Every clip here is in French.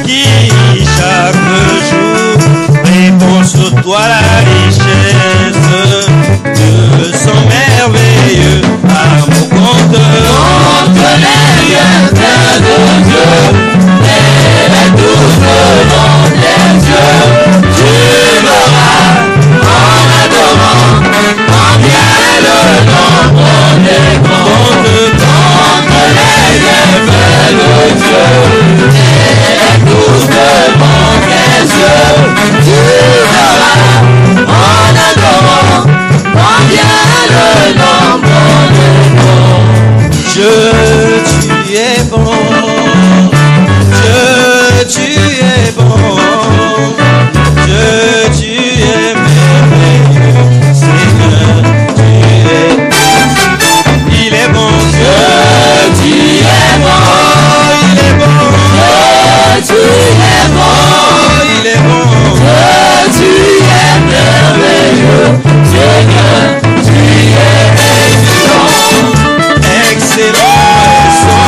qui chaque jour répond sur toi la richesse de son merveilleux amour contre les bienfaits de Dieu et les douces dans tes yeux. Tu l'auras en adorant, combien le nombre des grands contre les bienfaits de Dieu et les douces devant tes yeux. Tu l'auras en adorant, combien le nombre des grands. Dieu, tu es bon. Dieu, tu es bon. Dieu, tu es merveilleux. Seigneur, tu es. Il est bon. Dieu, tu es bon. Oh, il est bon. Dieu, tu es bon. Oh, il est bon. Dieu, tu es merveilleux. Seigneur, tu es excellent. Excellent est son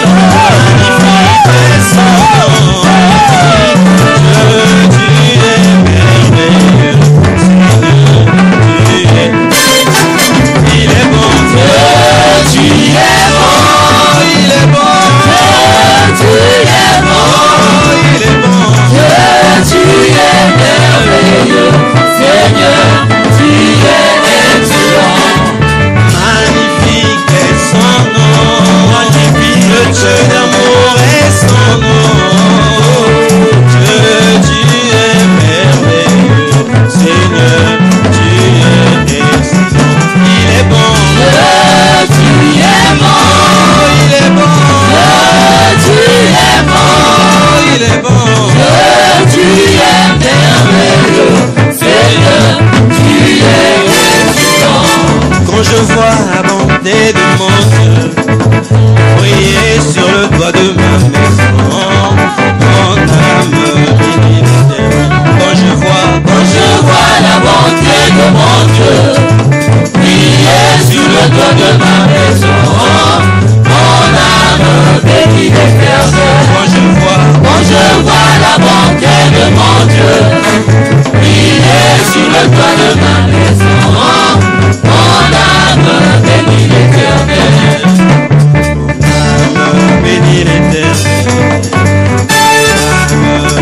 nom. Magnifique est son nom. Dieu, tu es merveilleux. Seigneur, tu es. Il est bon. Dieu, tu es bon. Il est bon. Dieu, tu es bon. Il est bon. Dieu, tu es merveilleux. Seigneur, tu es excellent. Magnifique est son nom. Magnifique. Le Dieu d'amour est son nom. Dieu, tu es merveilleux. Seigneur, tu es excellent. Il est bon. Dieu, tu es bon. Il est bon. Dieu, tu es bon. Il est bon. Dieu, tu es merveilleux. Seigneur, tu es excellent. Quand je vois la bonté de mon Dieu briller sur le toit de ma maison, mon âme bénit l'Éternel. Quand je vois la bonté de mon Dieu briller sur le toit de ma maison, mon âme bénit l'Éternel. quand je vois la bonté de mon Dieu briller sur le toit de ma maison, mon âme bénit l'Éternel. bénit l'Éternel.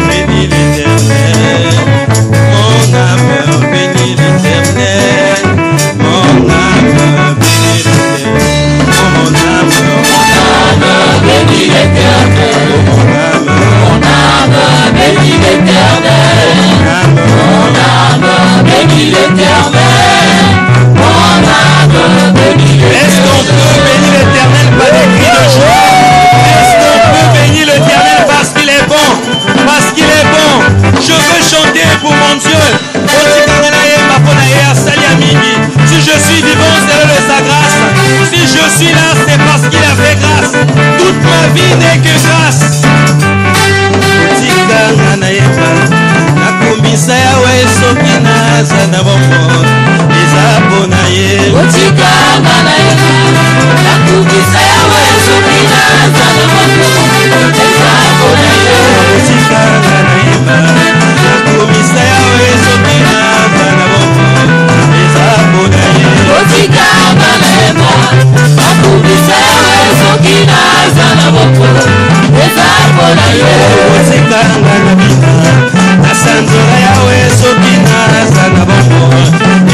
Bénit l'Éternel. Mon âme bénit l'Éternel. Mon âme bénit l'Éternel. Oh, mon âme Bénis l'Éternel. mon âme Mon âme bénit l'Éternel. Mon âme bénit l'Éternel. Mon âme bénit Est-ce qu'on peut bénir l'Éternel par des cris de joie? Est-ce qu'on peut bénir l'Éternel parce qu'il est bon? Parce qu'il est bon. Je veux chanter pour mon Dieu. Si je suis vivant, c'est de sa grâce. Si je suis là, c'est parce qu'il a fait grâce. Toute ma vie n'est que grâce. nakumisa yawe soki naza na bomoi eza mpona ye otikanga na yeba nakumisa yawe soki naza na bomoi eza mpona ye otikanga na yeba nakumisa yawe soki naza na bomoi eza mpona ye otikanga na yeba nakumisa yawe soki naza na bomoi eza mpona ye otikanga na bina nasanzola yawe soki naza na bomoi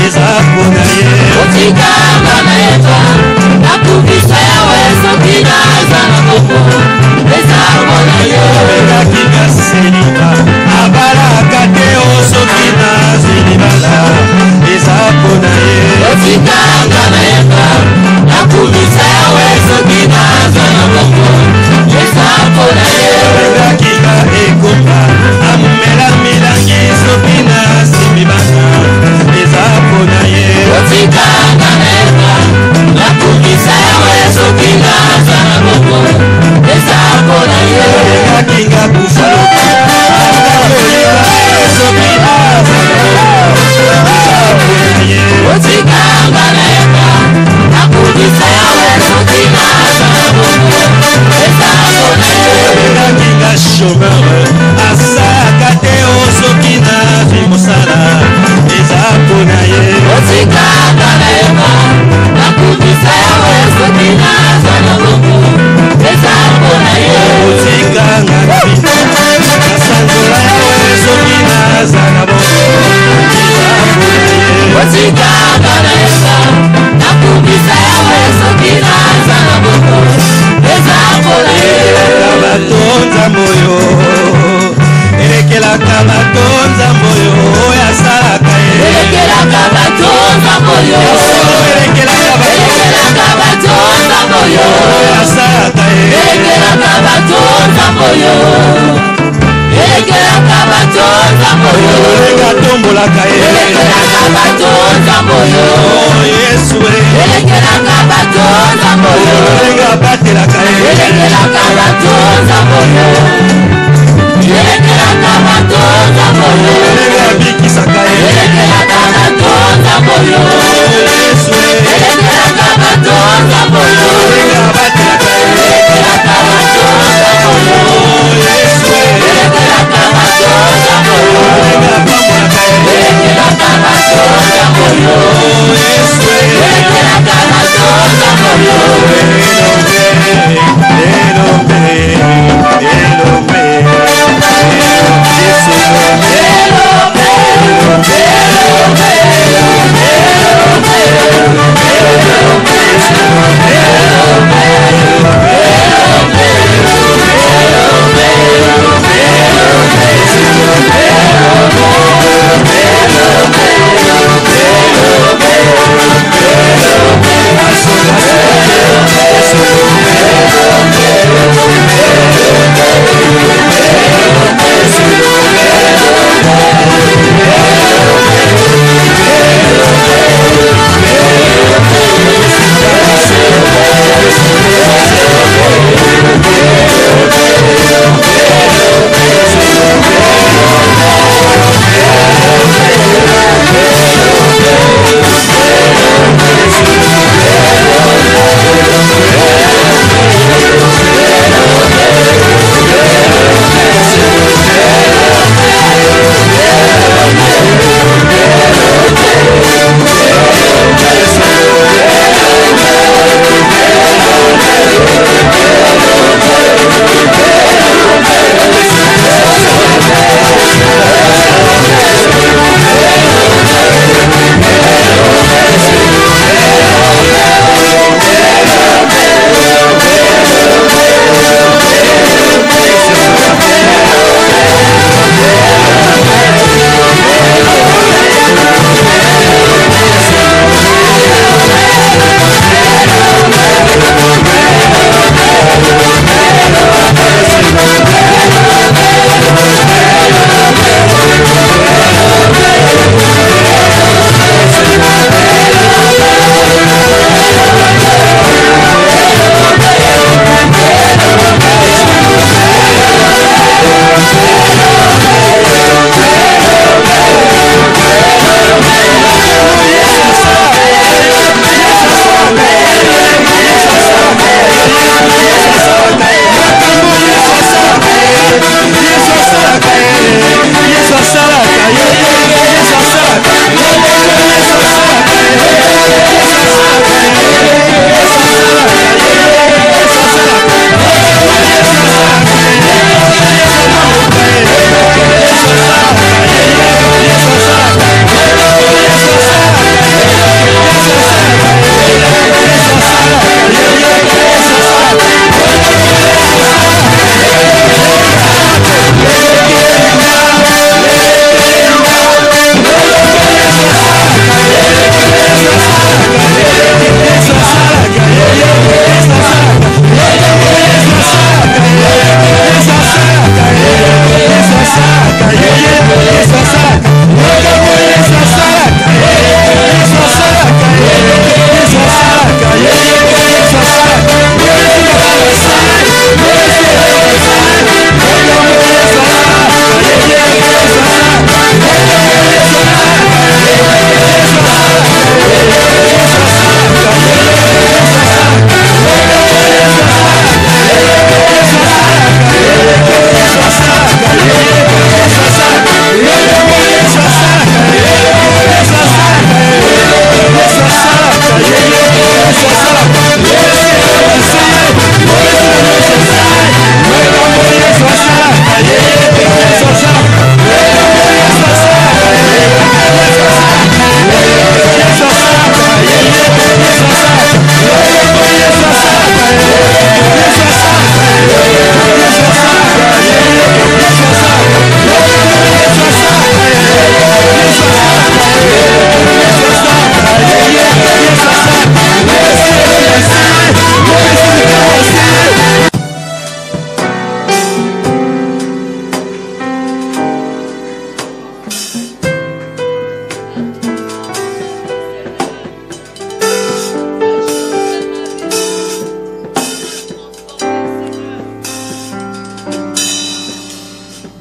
eza mpona ye otikanga na yeba nakumisa yawe soki naza na bomoi eza mpona ye obengaki kaseliba abalaka te osoki nazelibala eza mpona ye otikanga na yeba nakumisa yawe soki naza na bomoi eza mpona ye obengaki ka ekota amumela milangi soki nasimbi bana eza mpona ye otikanga na yeba nakumisa yawe soki naza na bomoi demeure. Asaka te osokina vimosala eza mpona ye. Otikanga na yeba nakubisa yawe soki naza na moko eza mpona ye. Otikanga na bino nasanzola yawe soki naza na moko eza mpona ye. Otikanga na yeba nakubisa yawe soki naza na moko eza mpona ye. Elekelaka bato nzambo yo, elekelaka bato nzambo yo oyo asalaka ye. Elekelaka bato nzambo yo, elekelaka bato nzambo yo oyo asalaka ye. elekelaka bato nzambo yo, elekelaka bato nzambo yo, olenga tombolaka ye. elekelaka bato nzambo yo, Oh Yesu elekelaka bato nzambo yo, olenga batelaka ye. elekelaka bato nzambo yo, elekelaka bato nzambo yo, olenga bikisaka ye. elekelaka bato nzambo yo, Yesu elekelaka bato nzambo yo, olenga batelaka ye. elekelaka bato nzambo yo, Yesu elekelaka bato nzambo yo, olenga pambolaka ye. elekelaka bato nzambo yo, Yesu elekelaka bato nzambo yo. elombe elombe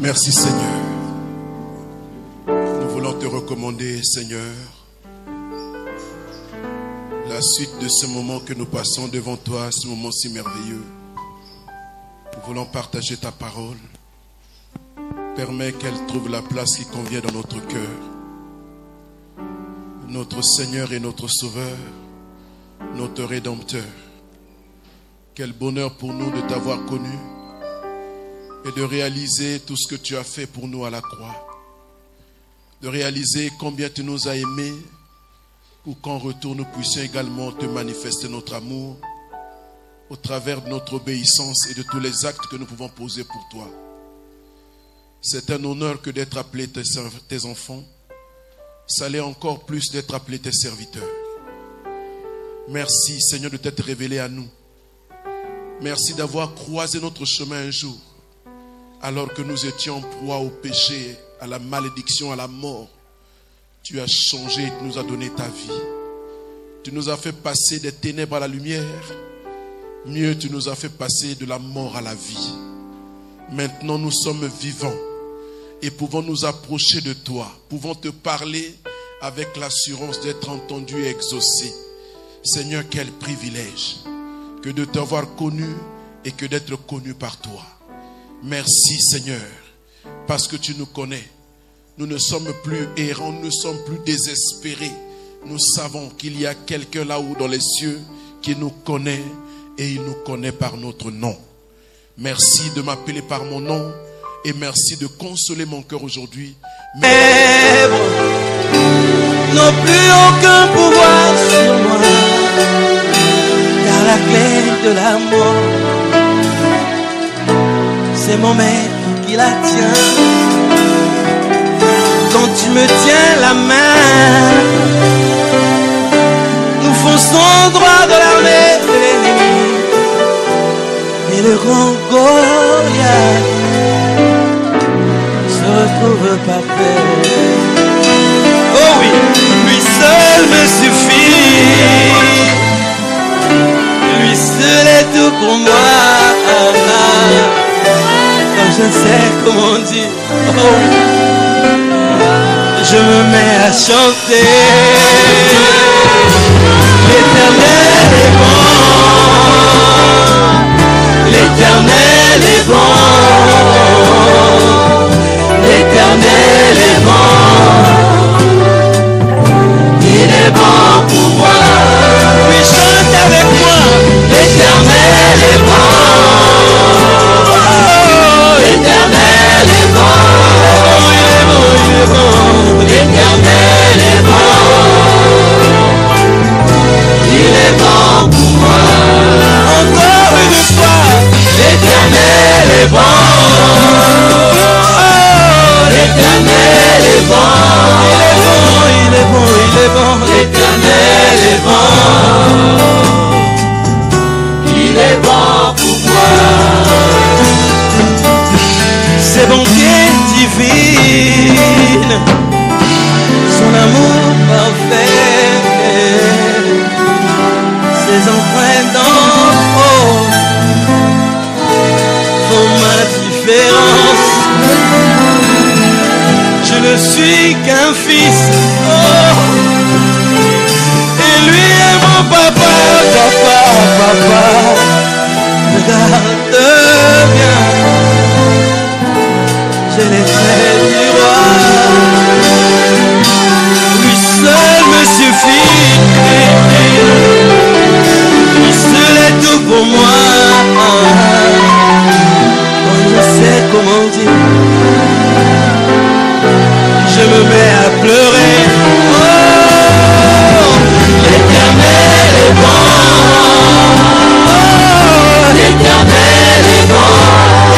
Merci Seigneur. Nous voulons te recommander, Seigneur, la suite de ce moment que nous passons devant toi, ce moment si merveilleux. Nous voulons partager ta parole. Permets qu'elle trouve la place qui convient dans notre cœur. Notre Seigneur et notre Sauveur, notre Rédempteur. Quel bonheur pour nous de t'avoir connu et de réaliser tout ce que tu as fait pour nous à la croix. De réaliser combien tu nous as aimés pour qu'en retour nous puissions également te manifester notre amour au travers de notre obéissance et de tous les actes que nous pouvons poser pour toi. C'est un honneur que d'être appelé tes enfants. Ça l'est encore plus d'être appelé tes serviteurs. Merci Seigneur de t'être révélé à nous. Merci d'avoir croisé notre chemin un jour, alors que nous étions en proie au péché, à la malédiction, à la mort. Tu as changé et tu nous as donné ta vie. Tu nous as fait passer des ténèbres à la lumière. Mieux, tu nous as fait passer de la mort à la vie. Maintenant, nous sommes vivants et pouvons nous approcher de toi. Pouvons te parler avec l'assurance d'être entendus et exaucés. Seigneur, quel privilège que de t'avoir connu et que d'être connu par toi. Merci Seigneur, parce que tu nous connais. Nous ne sommes plus errants, nous ne sommes plus désespérés. Nous savons qu'il y a quelqu'un là-haut dans les cieux qui nous connaît et il nous connaît par notre nom. Merci de m'appeler par mon nom et merci de consoler mon cœur aujourd'hui. N'ont plus aucun pouvoir sur moi, car la clé de la mort, c'est mon maître qui la tient. Quand tu me tiens la main, nous fonçons droit dans l'armée de l'ennemi. Et le grand Goliath se retrouve par terre. Oh oui, lui seul me suffit. Lui seul est tout pour moi. Quand je sais comment dire, oh, je me mets à chanter. L'Éternel est bon. L'Éternel est bon. L'Éternel est bon. Il est bon pour moi. Oui, chante avec moi. L'Éternel est bon. L'Éternel est bon. Il est bon, il est bon. L'Éternel est bon. Il est bon pour moi. Encore une fois. L'Éternel est bon. L'Éternel est bon. Il est bon, il est bon. L'Éternel est bon. Il est bon pour moi. Ses bontés divines, son amour parfait, ses empreintes d'en haut font ma différence. Je ne suis qu'un fils, oh, et lui est mon papa, papa, papa. Regarde bien, j'ai les traits du roi. Lui seul me suffit, lui seul est tout pour moi. Quand je sais comment dire, je me mets à pleurer. Oh, l'Éternel est bon. Oh, l'Éternel est bon.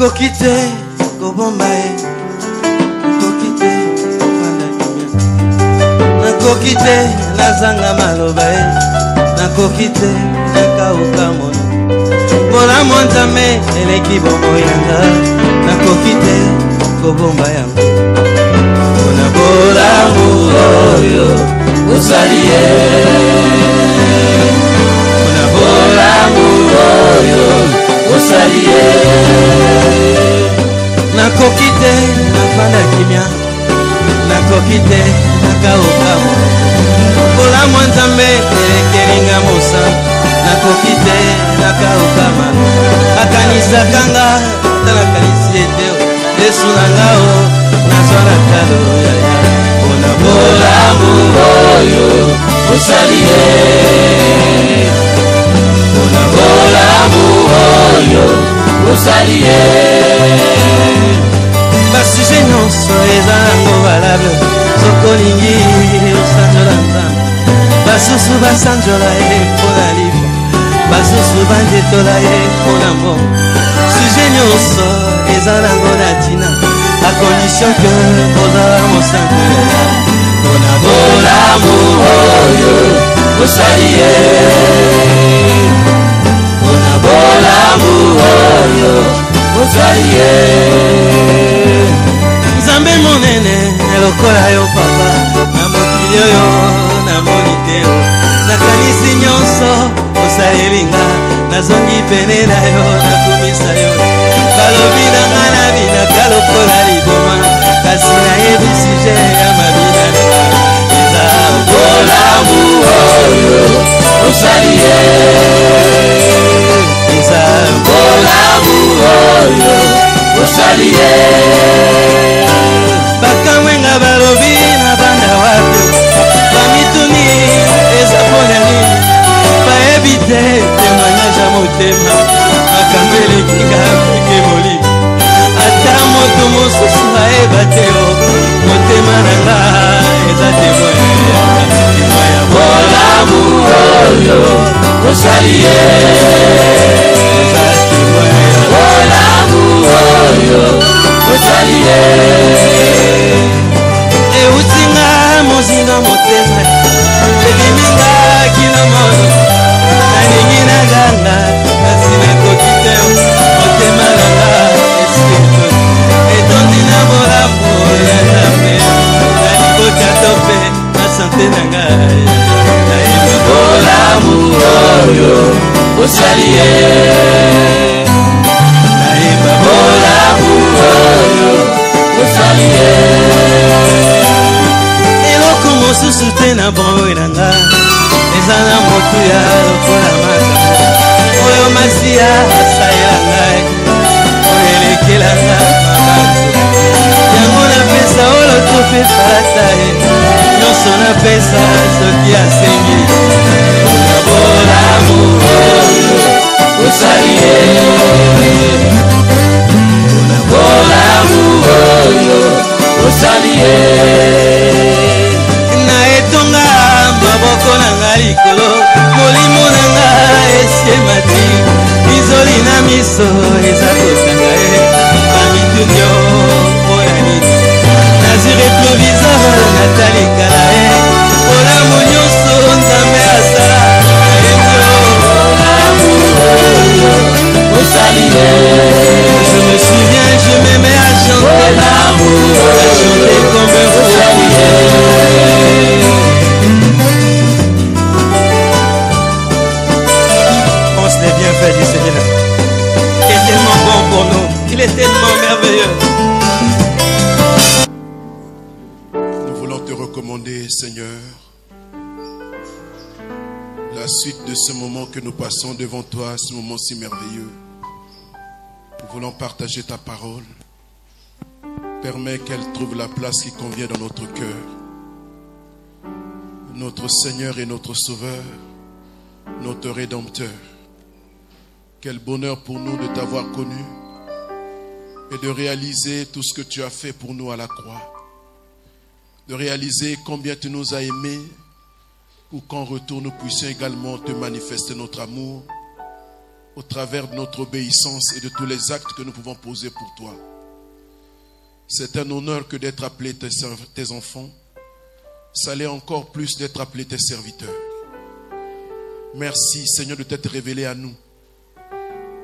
nakoki te kobomba ye, nakoki te kofanda kimia, nakoki te nazanga maloba ye, nakoki te nakauka mono mpona monzambe eleki bomoyanga, nakoki te kobomba yango mpona bolamu oyo osali ye, mpona bolamu oyo osali ye. Nakoki te nafanda kimia, nakoki te nakauka mono mpona monzambe elekelinga mosantu, nakoki te nakauka mano akanisaka nga ata nakanisi ete yesu na ngao nazwa na talo yaya mpona bolamu oyo osali ye, mpona bolamu oyo osali ye. basuje nyonso eza nango valable soko olingi osanjola nzambe, basusu basanjola ye mpona liva, basusu banjetola ye mpona mbongo, suje nyonso eza nango na ntina a condition ke ozala mosantu yaya mpona bolamu oyo osali ye, mpona bolamu oyo osali ye. Nzambe monene lokola yo papa na mokili oyo namoni te yo, nakanisi nyonso osalelinga, nazongi pene na yo nakumisa yo, balobi na nga na binaka lokola liboma, kasi nayebi suje ya mabina nanga eza bolamu oyo osali ye, eza bolamu oyo osali ye. bakamwenga balobi na banda wapi bamituni eza mpona nini, bayebi te témoignage ya motema makambo elekinga peke molimo, ata moto mosusu ayeba te o motema na nga eza témoin ya bolamu oyo osali ye, eza témoin ya bolamu oyo osali ye. eutinga mozinga motema ebiminga kino mono nalingi naganga kasi nakoki te motema nanga esito etondi na bolamu ya nzambe na libota to mpe na sante na ngai nayeba bolamu oyo osali ye, nayeba bolamu oyo osali ye. eloko mosusu te na bongo na nga eza na motu ya lokola makambo oyo masiya asalela ngai oyo elekelanga mabanzo yango napesa olo topesa ata ye nyonso napesa soki asengi mpona bolamu oyo osali ye, mpona bolamu oyo osali ye. na etonga maboko na nga likolo molimo na nga esiemati izoli na miso eza kosanga ye bamitunio mpona nini nazi retrovisor natalikala ye bolamu nyonso nzambe asala nayebi bolamu oyo osali ye. je me souviens, je me mets à chanter l'amour, à chanter comme un fou. Pense les bienfaits du Seigneur, qui est tellement bon pour nous, il est tellement merveilleux. Nous voulons te recommander, Seigneur, la suite de ce moment que nous passons devant toi, ce moment si merveilleux. Nous voulons partager ta parole. Permets qu'elle trouve la place qui convient dans notre cœur. Notre Seigneur et notre Sauveur, notre Rédempteur. Quel bonheur pour nous de t'avoir connu et de réaliser tout ce que tu as fait pour nous à la croix. De réaliser combien tu nous as aimés pour qu'en retour nous puissions également te manifester notre amour au travers de notre obéissance et de tous les actes que nous pouvons poser pour toi. C'est un honneur que d'être appelé tes enfants. Ça l'est encore plus d'être appelé tes serviteurs. Merci Seigneur de t'être révélé à nous.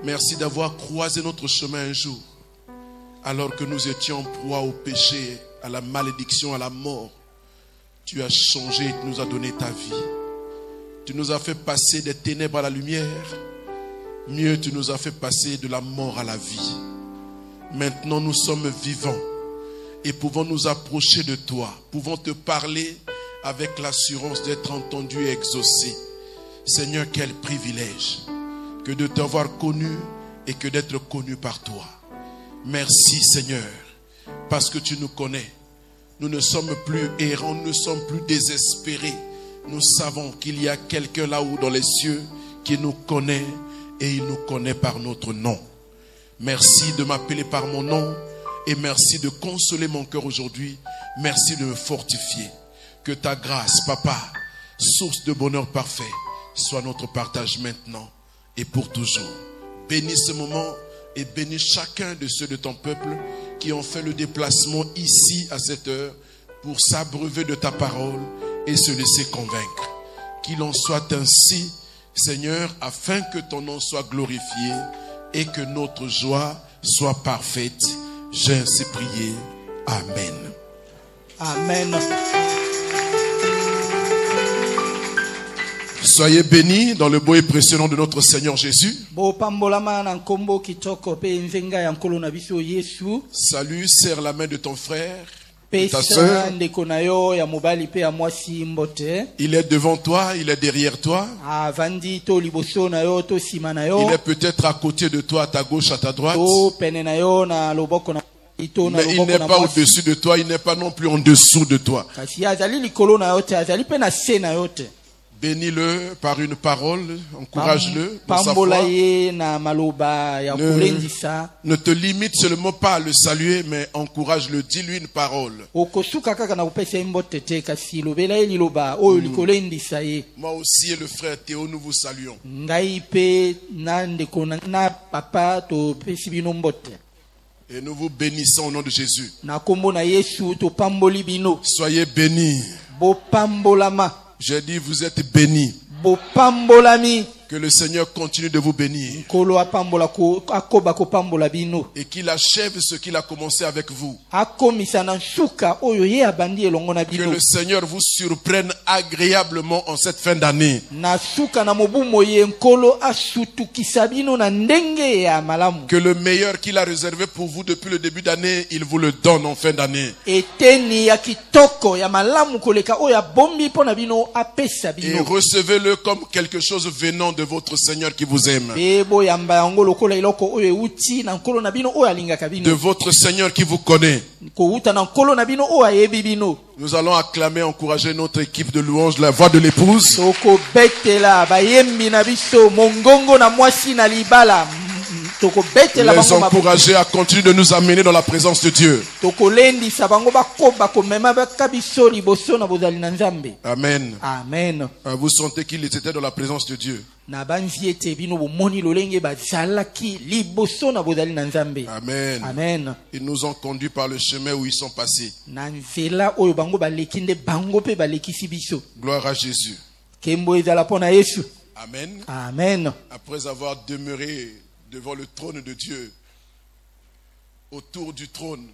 Merci d'avoir croisé notre chemin un jour, alors que nous étions proie au péché, à la malédiction, à la mort. Tu as changé et tu nous as donné ta vie. Tu nous as fait passer des ténèbres à la lumière. Mieux, tu nous as fait passer de la mort à la vie. Maintenant, nous sommes vivants et pouvons nous approcher de toi. Pouvons te parler avec l'assurance d'être entendus et exaucés. Seigneur, quel privilège que de t'avoir connu et que d'être connu par toi. Merci Seigneur, parce que tu nous connais. Nous ne sommes plus errants, nous ne sommes plus désespérés. Nous savons qu'il y a quelqu'un là-haut dans les cieux qui nous connaît et il nous connaît par notre nom. Merci de m'appeler par mon nom et merci de consoler mon cœur aujourd'hui. Merci de me fortifier. Que ta grâce, Papa, source de bonheur parfait, soit notre partage maintenant et pour toujours. Bénis ce moment et bénis chacun de ceux de ton peuple qui ont fait le déplacement ici à cette heure pour s'abreuver de ta parole et se laisser convaincre. Qu'il en soit ainsi, Seigneur, afin que ton nom soit glorifié et que notre joie soit parfaite. J'ai ainsi prié. Amen. Amen. Soyez bénis dans le beau et précieux nom de notre Seigneur Jésus. Salut, serre la main de ton frère, de ta soeur. Il est devant toi, il est derrière toi. Il est peut-être à côté de toi, à ta gauche, à ta droite. Mais il n'est pas au-dessus de toi, il n'est pas non plus en dessous de toi. Bénis-le par une parole, encourage-le dans sa foi. Ne te limite seulement pas à le saluer, mais encourage-le, dis-lui une parole. Moi aussi et le frère Théo, nous vous saluons. Et nous vous bénissons au nom de Jésus. Soyez bénis. J'ai dit, vous êtes bénis. Que le Seigneur continue de vous bénir. Et qu'il achève ce qu'il a commencé avec vous. Que le Seigneur vous surprenne agréablement en cette fin d'année. Que le meilleur qu'il a réservé pour vous depuis le début d'année, il vous le donne en fin d'année. Et recevez-le comme quelque chose venant de votre Seigneur qui vous aime. De votre Seigneur qui vous connaît. Nous allons acclamer, encourager notre équipe de louanges, la voix de l'épouse. Les encourager à continuer de nous amener dans la présence de Dieu. Amen. Amen. Vous sentez qu'ils étaient dans la présence de Dieu. Amen. Amen. Ils nous ont conduits par le chemin où ils sont passés. Gloire à Jésus. Amen. Amen. Après avoir demeuré devant le trône de Dieu, autour du trône,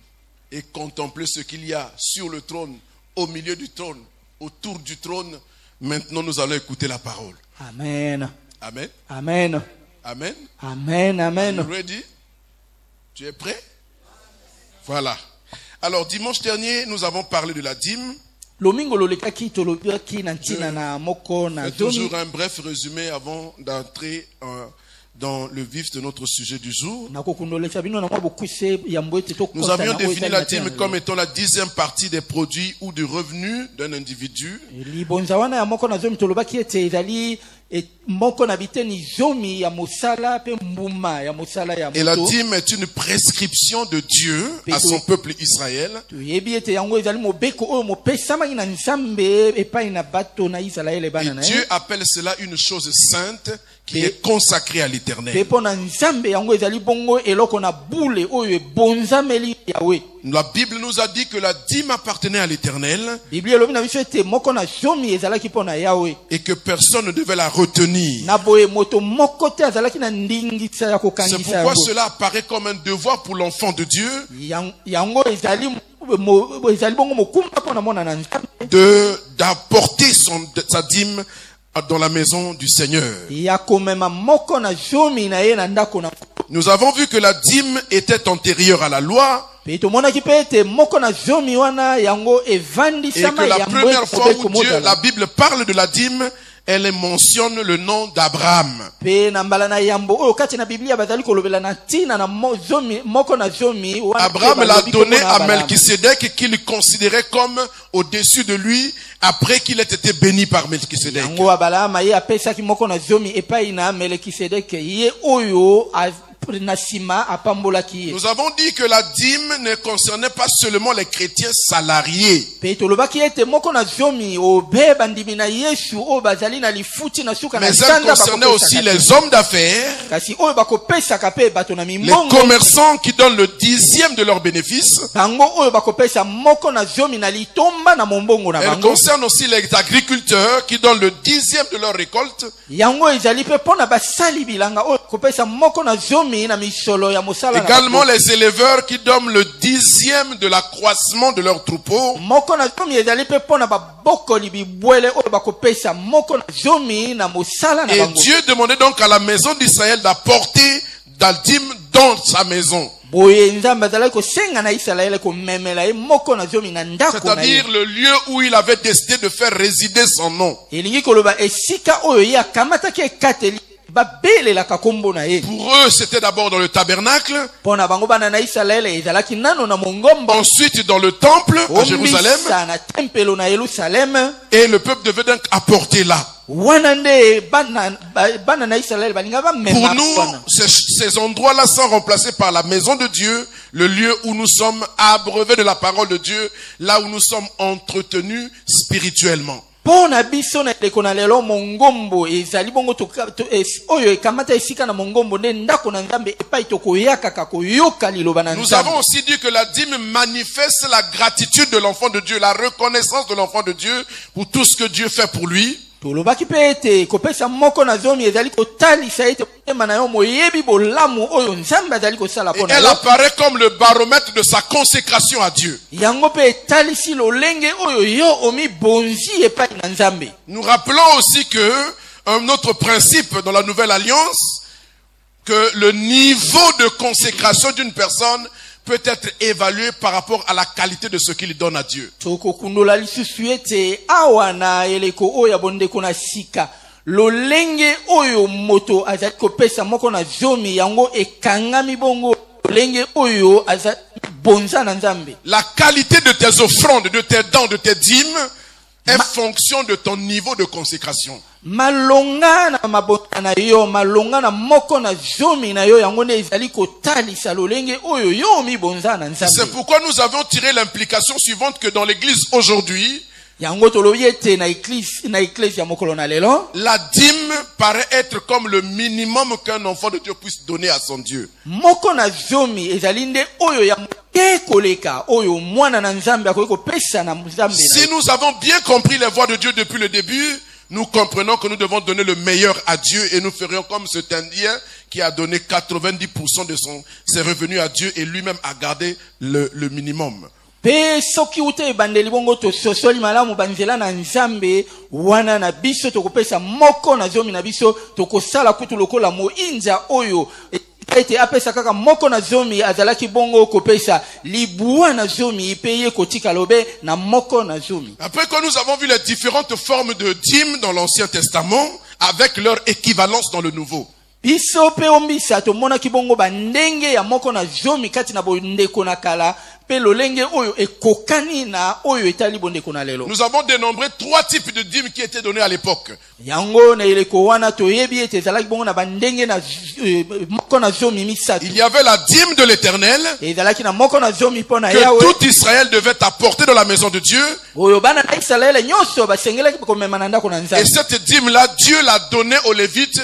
et contempler ce qu'il y a sur le trône, au milieu du trône, autour du trône, maintenant nous allons écouter la parole. Amen. Amen. Amen. Amen. Amen. Amen. Are you ready? Tu es prêt? Voilà. Alors dimanche dernier, nous avons parlé de la dîme. Fais toujours un bref résumé avant d'entrer dans le vif de notre sujet du jour. Nous avions défini la dîme comme étant la 10e partie des produits ou du revenu d'un individu. Et la dîme est une prescription de Dieu à son peuple Israël. Et Dieu appelle cela une chose sainte qui est consacré à l'Éternel. La Bible nous a dit que la dîme appartenait à l'Éternel et que personne ne devait la retenir. C'est pourquoi cela apparaît comme un devoir pour l'enfant de Dieu d'apporter sa dîme dans la maison du Seigneur. Nous avons vu que la dîme était antérieure à la loi et que la première fois où la Bible parle de la dîme, elle mentionne le nom d'Abraham. Abraham l'a donné à Melchisédek qu'il considérait comme au-dessus de lui après qu'il ait été béni par Melchisédek. Nous avons dit que la dîme ne concernait pas seulement les chrétiens salariés, mais elle concernait aussi les hommes d'affaires, les commerçants qui donnent le 10e de leurs bénéfices. Elle concerne aussi les agriculteurs qui donnent le 10e de leur récolte. Également les éleveurs qui donnent le 10e de l'accroissement de leurs troupeaux. Et Dieu demandait donc à la maison d'Israël d'apporter la dîme dans sa maison. C'est-à-dire le lieu où il avait décidé de faire résider son nom. Pour eux, c'était d'abord dans le tabernacle, ensuite dans le temple à Jérusalem, et le peuple devait donc apporter là. Pour nous, ces endroits-là sont remplacés par la maison de Dieu, le lieu où nous sommes abreuvés de la parole de Dieu, là où nous sommes entretenus spirituellement. Nous avons aussi dit que la dîme manifeste la gratitude de l'enfant de Dieu, la reconnaissance de l'enfant de Dieu pour tout ce que Dieu fait pour lui. Et elle apparaît comme le baromètre de sa consécration à Dieu. Nous rappelons aussi que un autre principe dans la Nouvelle Alliance, que le niveau de consécration d'une personne peut être évalué par rapport à la qualité de ce qu'il donne à Dieu. La qualité de tes offrandes, de tes dons, de tes dîmes est fonction de ton niveau de consécration. C'est pourquoi nous avons tiré l'implication suivante que dans l'église aujourd'hui, la dîme paraît être comme le minimum qu'un enfant de Dieu puisse donner à son Dieu. Si nous avons bien compris les voies de Dieu depuis le début, nous comprenons que nous devons donner le meilleur à Dieu et nous ferions comme cet Indien qui a donné 90% de ses revenus à Dieu et lui-même a gardé le minimum. Après que nous avons vu les différentes formes de dîmes dans l'Ancien Testament avec leur équivalence dans le Nouveau, nous avons dénombré 3 types de dîmes qui étaient donnés à l'époque. Il y avait la dîme de l'Éternel que tout Israël devait apporter dans la maison de Dieu. Et cette dîme-là, Dieu l'a donnée aux Lévites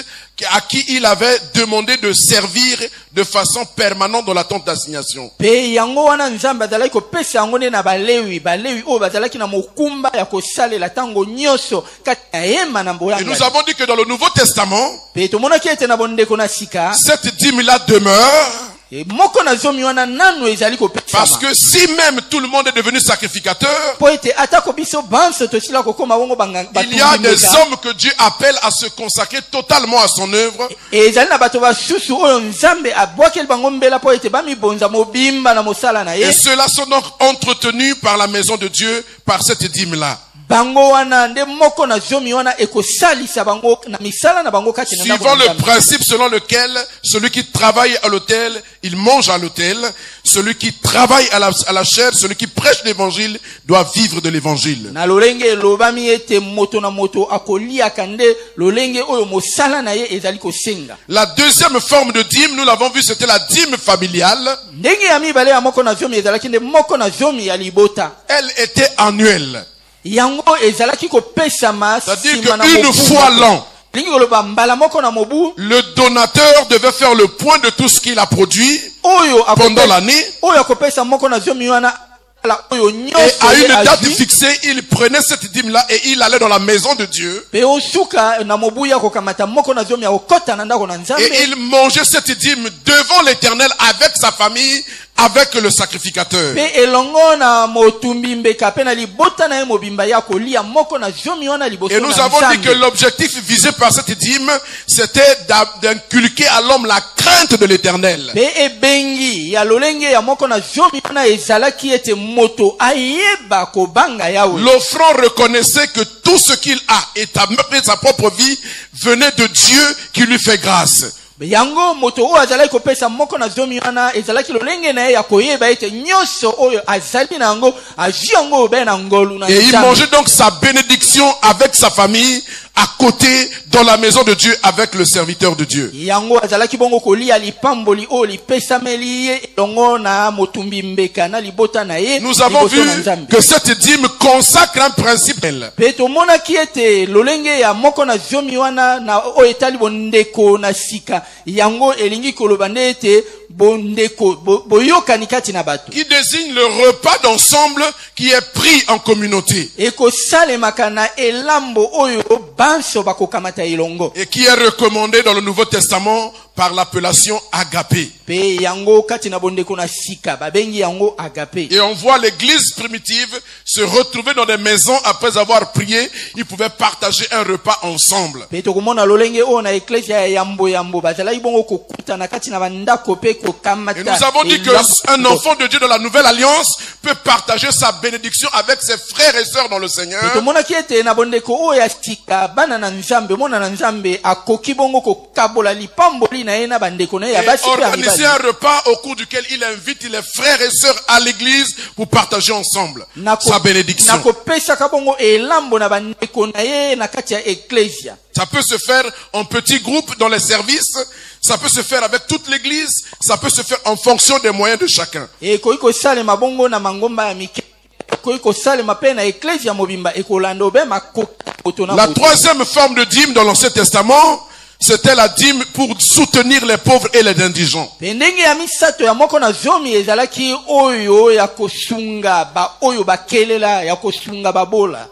à qui il avait demandé de servir de façon permanente dans la tente d'assignation. Pe yango wana nzambe azalaki kopesa yango nde na balewi oyo bazalaki na mokumba ya kosalela tango nyonso kati ya hema na Et nous avons dit que dans le Nouveau Testament, pe tomonaki ete na bondeko na sika cette dîme-là demeure. moko na zomi wana nanu ezali kopesa Parce que si même tout le monde est devenu sacrificateur, po ete atako biso banso tosila kokoma bongo il y a des hommes que Dieu appelle à se consacrer totalement à son œuvre. ezali na bato basusu oyo nzambe abwakeli bango mbela po ete bamibonza mobimba na mosala na ye. Et ceux-là sont donc entretenus par la maison de Dieu par cette dîme-là. Bango wana nde moko na zomi wana ekosalisa bango na misala na bango kati na Suivant le principe selon lequel celui qui travaille à l'autel, il mange à l'autel. Celui qui travaille à la chair, celui qui prêche l'évangile, doit vivre de l'évangile. na lolenge elobami ete moto na moto akoliaka nde lolenge oyo mosala na ye ezali kosenga. La deuxième forme de dîme, nous l'avons vu, c'était la dîme familiale. Ndenge ya mibale ya moko na zomi ezalaki nde moko na zomi ya libota. Elle était annuelle. Yango ezalaki kopesama C'est-à-dire sima na qu'une mobu. fois l'an, Lingi koloba mbala moko na mobu le donateur devait faire le point de tout ce qu'il a produit oyo pendant l'année. oyo akopesa moko na zomi wana ala oyo Et nyonso à ye une date azwi. fixée, il prenait cette dîme-là et il allait dans la maison de Dieu. Pe osuka na mobu ya kokamata moko na zomi ya kokota na ndako na nzambe. Et il mangeait cette dîme devant l'Éternel avec sa famille, avec le sacrificateur. Pe elongo na motumbi mbeka pe na libota na ye mobimba ya kolia moko na zomi wana liboso Et na nous avons dit nzambe. que l'objectif visé par cette dîme, c'était d'inculquer à l'homme la crainte de l'Éternel. Pe ebengi ya lolenge ya moko na zomi wana ezalaki ete moto ayeba kobanga yawe. L'offrant reconnaissait que tout ce qu'il a et même sa propre vie venait de Dieu qui lui fait grâce. Yango moto oyo azalaki kopesa moko na zomi wana ezalaki lolenge na ye ya koyeba ete nyonso oyo azali na yango azwi yango obe na ngolu na Et il nzambe. mangeait donc sa bénédiction avec sa famille à côté dans la maison de Dieu avec le serviteur de Dieu. Yango azalaki bongo kolia lipamboli oyo lipesameli ye elongo na motumbi mbeka na libota na ye. Nous avons vu liboso na nzambe. que cette dîme consacre un principe. Pe tomonaki ete lolenge ya moko na zomi wana na oyo etali bondeko na sika yango elingi koloba nde ete bondeko boyokani kati na bato Qui désigne le repas d'ensemble qui est pris en communauté. ekosalemaka na elambo oyo banso bakokamata elongo. Et qui est recommandé dans le Nouveau Testament par l'appellation agapé. Pe yango kati na bondeko na sika babengi yango agape. Et on voit l'église primitive se retrouver dans des maisons après avoir prié. Ils pouvaient partager un repas ensemble. Pe tokomona lolenge oyo na eklesia ya yambo bazalaki bongo kokutana kati na bandako pe kokamata. Et nous avons dit qu'un enfant de Dieu dans la nouvelle alliance peut partager sa bénédiction avec ses frères et sœurs dans le Seigneur. Pe tomonaki ete na bondeko oyo ya sika bana na nzambe mona na nzambe akoki bongo kokabola lipamboli na ye na bandeko na ye ya Et basi pe ya organiser mibali. un repas au cours duquel il invite les frères et sœurs à l'église pour partager ensemble sa bénédiction. Nakopesaka bongo elambo na bandeko na ye na kati ya eklesia. Ça peut se faire en petits groupes dans les services, ça peut se faire avec toute l'église, ça peut se faire en fonction des moyens de chacun. Ekoki kosalema bongo na mangomba ya mike. Ekoki kosalema pe na eklesia mobimba ekolanda obe makoto na La moto. troisième forme de dîme dans l'Ancien Testament, c'était la dîme pour soutenir les pauvres et les indigents. Pe ndenge ya misato ya moko na zomi ezalaki oyo ya kosunga ba oyo bakelela ya kosunga babola.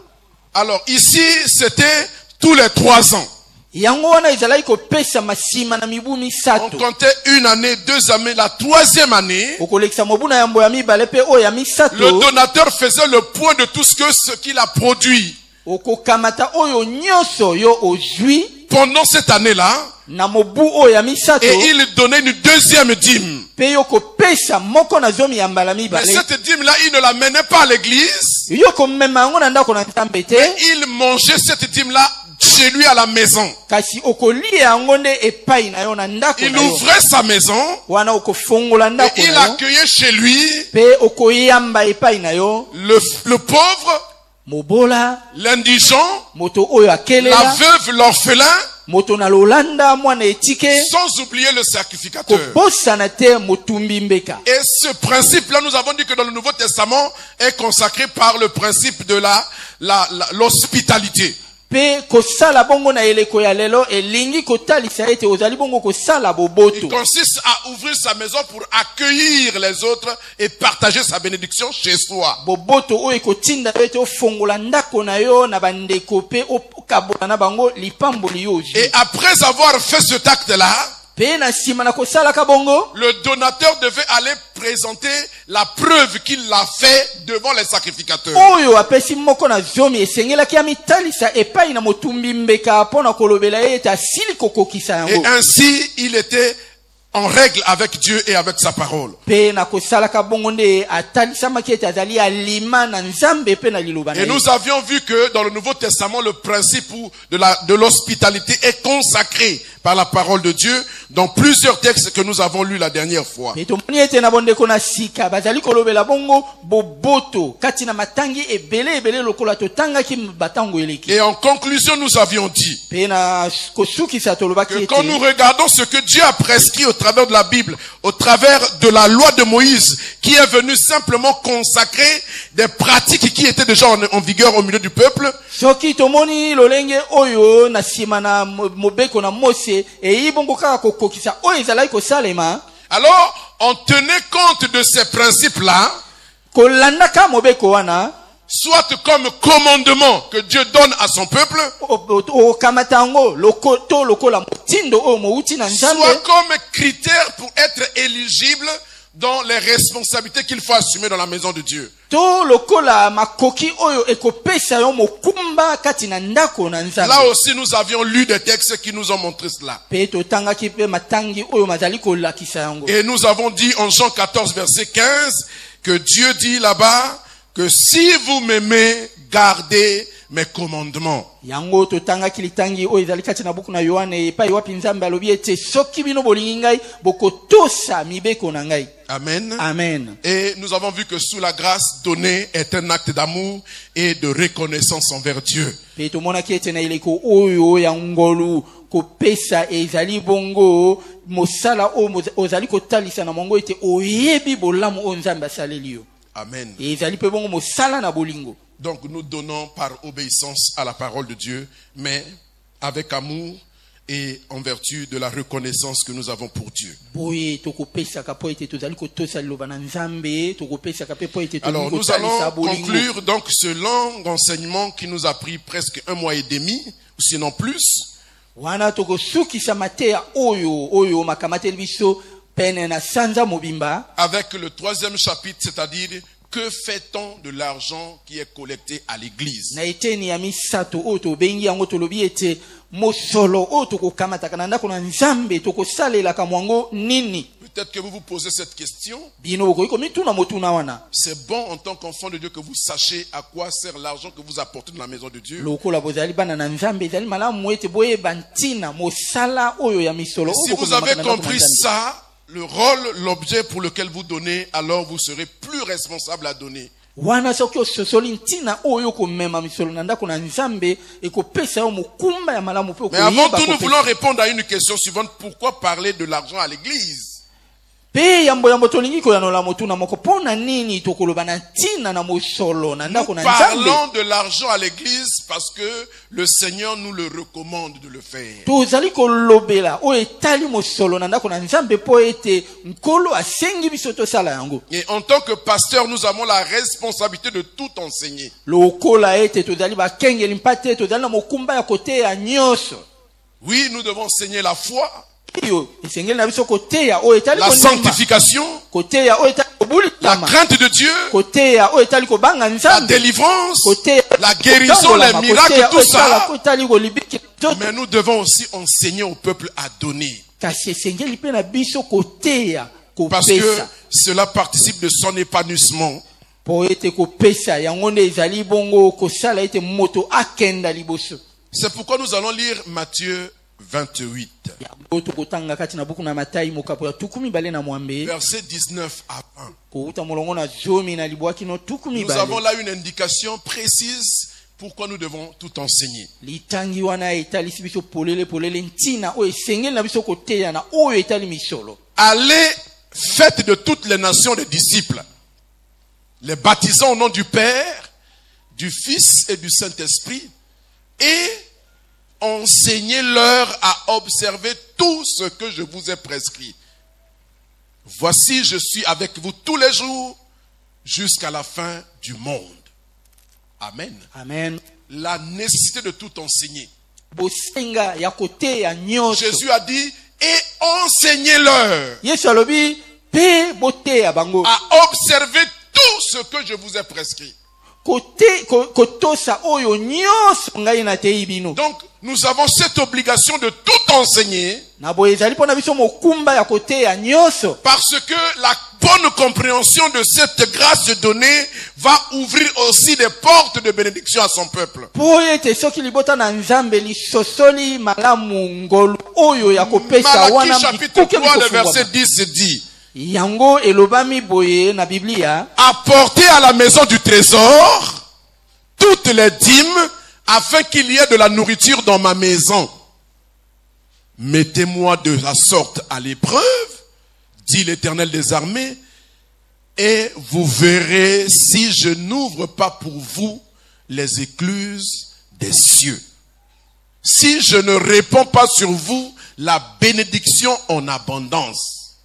Alors ici, c'était tous les 3 ans. Yango wana ezalaki kopesa masima na mibu On misato. comptait 1 année, 2 années, la 3e année. Okolekisa mobu na yambo ya mibale pe oyo ya misato. Le donateur faisait le point de tout ce qu'il a produit. Okokamata oyo nyonso yo ozwi Pendant cette année-là, na mobu oyo ya misato. et il donnait une 2e dîme. Pe yo kopesa moko na zomi ya mbala Mais mibale. cette dîme-là, il ne la menait pas à l'église. Yo komema yango na ndako na nzambe te. Il mangeait cette dîme-là chez lui à la maison. Kasi okolia yango nde epai na yo na ndako Il na yo. ouvrait sa maison Wana okofongola et ndako il na yo. accueillait chez lui Pe okoyamba epai na yo. le pauvre, Mobola, l'indigent, moto oyo la akelela, veuve, l'orphelin, moto na lolanda mwana etike, sans oublier le sacrificateur. kobosana te motumbi mbeka. Et ce principe-là, nous avons dit que dans le Nouveau Testament, est consacré par le principe de l'hospitalité. pe kosala bongo na eleko ya lelo elingi kotalisa ete ozali bongo kosala boboto. Il consiste à ouvrir sa maison pour accueillir les autres et partager sa bénédiction chez soi. Boboto oyo ekotinda ete ofongola ndako na yo na bandeko pe okabola na bango lipamboli yo. Et après avoir fait cet acte-là, Pe na sima na kosala ka bongo, le donateur devait aller présenter la preuve qu'il l'a fait devant les sacrificateurs. oyo apesi moko na zomi esengelaki amitalisa epai na motumbi mbeka pona kolobela ete asili kokokisa Et yango. ainsi, il était en règle avec Dieu et avec sa parole. Pe na kosala ka bongo nde atalisamaki ete azali alima na nzambe pe na liloba na Et ye. nous avions vu que dans le Nouveau Testament, le principe de l'hospitalité est consacré par la parole de Dieu dans plusieurs textes que nous avons lus la dernière fois. Pe tomoni ete na bondeko na sika bazali kolobela bongo boboto kati na matangi ebele lokola totangaki batango eleki. Et en conclusion, nous avions dit Pe na kosukisa tolobaki que quand nous ete regardons ce que Dieu a prescrit au travers de la Bible, au travers de la loi de Moïse, qui est venu simplement consacrer des pratiques qui étaient déjà en vigueur au milieu du peuple, soki tomoni lolenge oyo na sima na mobeko na Mose eyi bongo kaka kokokisa oyo ezalaki kosalema, alors on tenait compte de ces principes-là, kolandaka mobeko wana soit comme commandement que Dieu donne à son peuple, okamata yango lokoto lokola motindo oyo mouti na soit nzambe, comme critère pour être éligible dans les responsabilités qu'il faut assumer dans la maison de Dieu. to lokola makoki oyo ekopesa yo mokumba kati na ndako na nzambe. Là aussi, nous avions lu des textes qui nous ont montré cela. Pe totangaki pe matangi oyo mazali kolakisa yango. Et nous avons dit en Jean 14, verset 15, que Dieu dit là-bas que si vous m'aimez, gardez mes commandements. Yango totangaki litangi oyo ezali kati na buku na Yohane epai wapi nzambe alobi ete soki bino bolingi ngai bokotosa mibeko na ngai. Amen. Amen. Et nous avons vu que sous la grâce donnée est un acte d'amour et de reconnaissance envers Dieu. Pe tomonaki ete na eleko oyo ya ngolu kopesa ezali bongo mosala oyo ozali kotalisa na mongo ete oyebi bolamu oyo nzambe asaleli yo. Amen. Ezali pe bongo mosala na bolingo. Donc nous donnons par obéissance à la parole de Dieu, mais avec amour et en vertu de la reconnaissance que nous avons pour Dieu. Boye tokopesaka po ete tozali kotosa liloba na nzambe, tokopesaka pe po ete Alors tozali nous allons kotalisa bolingo. conclure donc ce long enseignement qui nous a pris presque 1 mois et demi, ou sinon plus. Wana tokosukisa mateya oyo makamateli biso pene na sanza mobimba. Avec le 3e chapitre, c'est-à-dire que fait-on de l'argent qui est collecté à l'église? Na eteni ya misato oyo tobengi yango tolobi ete mosolo oyo tokokamataka na ndako na nzambe tokosalelaka mwango nini. Peut-être que vous vous posez cette question. Bino bokoki komituna motuna wana. C'est bon en tant qu'enfant de Dieu que vous sachiez à quoi sert l'argent que vous apportez dans la maison de Dieu. Lokola bozali bana na nzambe ezali malamu ete boyeba ntina mosala oyo ya misolo Si oyo vous bokomemaka avez na ndako na compris nzambe. ça, le rôle, l'objet pour lequel vous donnez, alors vous serez plus responsable à donner. Wana soki ososoli ntina oyo komema misolo na ndako na nzambe ekopesa yo mokumba ya malamu pe Mais avant okoyeba tout, nous kopesa. voulons répondre à une question suivante. Pourquoi parler de l'argent à l'église? Pe yambo tolingi koyanola motuna moko pona nini tokoloba na ntina na mosolo na Nous ndako na nzambe. parlons de l'argent à l'église parce que le Seigneur nous le recommande de le faire. Tozali kolobela oyo etali mosolo na ndako na nzambe po ete nkolo asengi biso tosala yango. Et en tant que pasteur, nous avons la responsabilité de tout enseigner. Lokola ete tozali bakengeli mpate tozali na mokumba ya kote ya nyonso. Oui, nous devons enseigner la foi, Iyo esengeli na biso kote ya oyo etali la kondima. sanctification, Kote ya oyo etali la kobulitama. crainte de Dieu, Kote ya oyo etali kobanga la nzambe. délivrance, Kote ya la guérison, les kotambolama. miracles, Kote ya tout oyo etala ça. kotali kolibiki toto. Mais nous devons aussi enseigner au peuple à donner. Kasi esengeli pe na biso koteya Parce que kopesa. cela participe de son épanouissement. Po ete kopesa yango nde ezali bongo kosala ete moto akenda liboso. C'est pourquoi nous allons lire Matthieu 28, Yango tokotanga kati na buku na Matayi mokapo ya tukumi bale na mwambe. versets 19 à 20. Kouta molongo na zomi na libwaki no tukumi Nous avons bale. là une indication précise pourquoi nous devons tout enseigner. Litangi wana etalisi biso polele ntina oyo esengeli na biso koteya na oyo etali misolo. Allez, faites de toutes les nations des disciples, les baptisant au nom du Père, du Fils et du Saint-Esprit, et enseignez-leur à observer tout ce que je vous ai prescrit. Voici, je suis avec vous tous les jours jusqu'à la fin du monde. Amen. Amen. La nécessité de tout enseigner. Bosenga ya kote ya nyoso. Jésus a dit, et enseignez-leur Yesu alobi pe bote ya bango. à observer tout ce que je vous ai prescrit. Kotosa oyo nyoso ngai na tei bino. Donc, nous avons cette obligation de tout enseigner Na boye ezali pona biso mokumba ya kote ya nyoso. parce que la bonne compréhension de cette grâce donnée va ouvrir aussi des portes de bénédiction à son peuple. Po ete soki libota na nzambe lisosoli malamu ngolu oyo ya kopesa wana Malachie chapitre 3, le verset 10 dit, yango elobami boye na Biblia. apportez à la maison du trésor toutes les dîmes afin qu'il y ait de la nourriture dans ma maison. Mettez-moi de la sorte à l'épreuve, dit l'Éternel des armées, et vous verrez si je n'ouvre pas pour vous les écluses des cieux. Si je ne répands pas sur vous la bénédiction en abondance.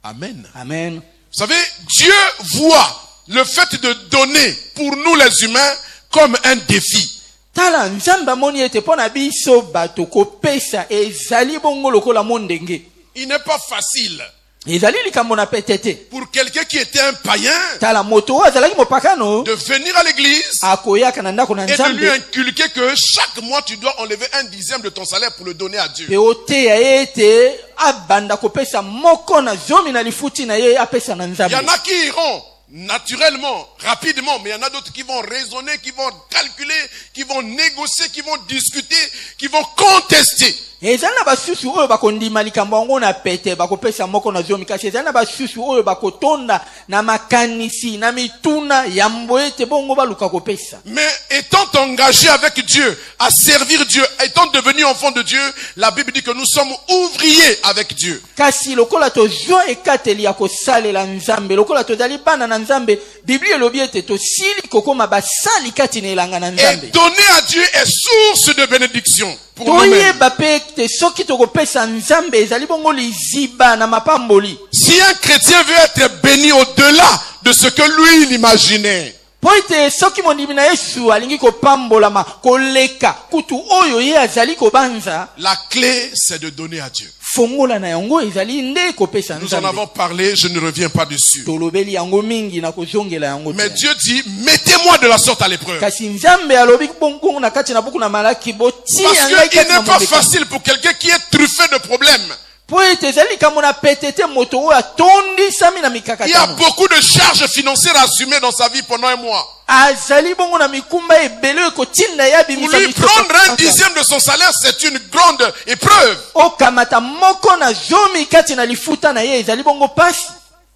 Amen. Amen. Vous savez, Dieu voit le fait de donner pour nous les humains comme un défi. Tala nzambe amoni ete pona biso bato kopesa ezali bongo lokola mondenge. Il n'est pas facile Ezali likambo na petete. pour quelqu'un qui était un païen Tala moto azalaki mopakano de venir à l'église akoyaka na ndako na et de lui nzambe inculquer que chaque mois tu dois enlever 1/10 de ton salaire pour le donner à Dieu. pe oteya ete abanda kopesa moko na zomi na lifuti na ye apesa na Il y nzambe. en a qui iront naturellement, rapidement, mais il y en a d'autres qui vont raisonner, qui vont calculer, qui vont négocier, qui vont discuter, qui vont contester. Ezali na basusu oyo bakondima likambo yango na pete bakopesa moko na zomi kasi ezali na basusu oyo bakotonda na makanisi na mituna yambo ete bongo baluka kopesa. Mais étant engagé avec Dieu, à servir Dieu, étant devenu enfant de Dieu, la Bible dit que nous sommes ouvriers avec Dieu. Kasi lokola tozwa ekateli ya kosalela nzambe lokola tozali bana na nzambe Biblia elobi ete tosili kokoma basali kati na elanga na Et nzambe. donner à Dieu est source de bénédiction pour nous-mêmes. Toyeba pe te soki tokopesa nzambe ezali bongo liziba na mapamboli. Si un chrétien veut être béni au-delà de ce que lui il imaginait, Po ete soki mondimi na Yesu alingi kopambolama koleka kutu oyo ye azali kobanza la clé c'est de donner à Dieu. fongola na yango ezali nde kopesa Nous en nzambe. avons parlé, je ne reviens pas dessus. Tolobeli yango mingi na kozongela yango Mais te. Dieu dit, mettez-moi de la sorte à l'épreuve. Kasi nzambe alobi bongo na kati na buku na malaki botia Parce ngai qu'il kati na n'est pas mobeko. facile pour quelqu'un qui est truffé de problèmes. Po ete ezali kambo na petete moto oyo atondisami na Il y a mikakatano. beaucoup de charges financières à assumer dans sa vie pendant un mois. Azali bongo na mikumba ebele kotinda ya Pour bimisa lui prendre 1/10 de son salaire, c'est une grande épreuve. okamata moko na zomi kati na lifuta na ye ezali bongo pasi.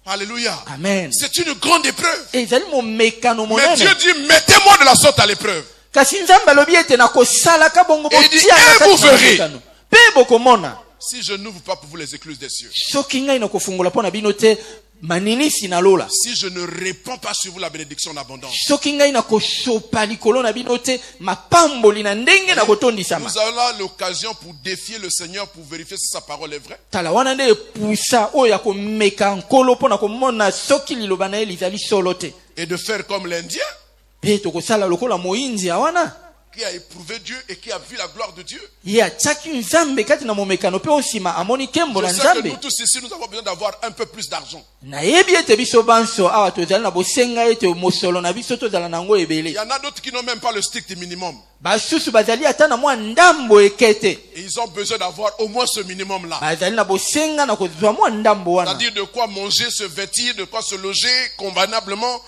Alléluia. Amen. C'est une grande épreuve. Ezali momekano Mais Dieu monene. dit, mettez-moi de la sorte à l'épreuve. Kasi nzambe alobi ete na kosalaka bongo Et il dit, botia na et kati vous na verrez. momekano. Pe bokomona. Si je n'ouvre pas pour vous les écluses des cieux, Soki ngai na kofungola pona bino te maninisi na lola. si je ne répands pas sur vous la bénédiction en abondance, Soki ngai na kosopa likolo na bino te mapamboli na ndenge na kotondisama. nous avons l'occasion pour défier le Seigneur, pour vérifier si sa parole est vraie. Tala wana nde epusa oyo ya komeka nkolo pona komona soki liloba na ye lizali solo te. Et de faire comme l'Indien, Pe tokosala lokola moyinzi ya wana. qui a éprouvé Dieu et qui a vu la gloire de Dieu. Ye atiaki nzambe kati na momekano pe osima amoni kembo na Je sais que nzambe. nous tous ici, nous avons besoin d'avoir un peu plus d'argent. Nayebi ete biso banso awa tozali na bosenga ete mosolo na biso tozala nango Il ebele. y en a d'autres qui n'ont même pas le strict minimum. Basusu bazali ata na mwa ndambo ekete. Et ils ont besoin d'avoir au moins ce minimum-là. Bazali na bosenga na kozwa mwa ndambo wana. C'est-à-dire de quoi manger, se vêtir, de quoi se loger convenablement.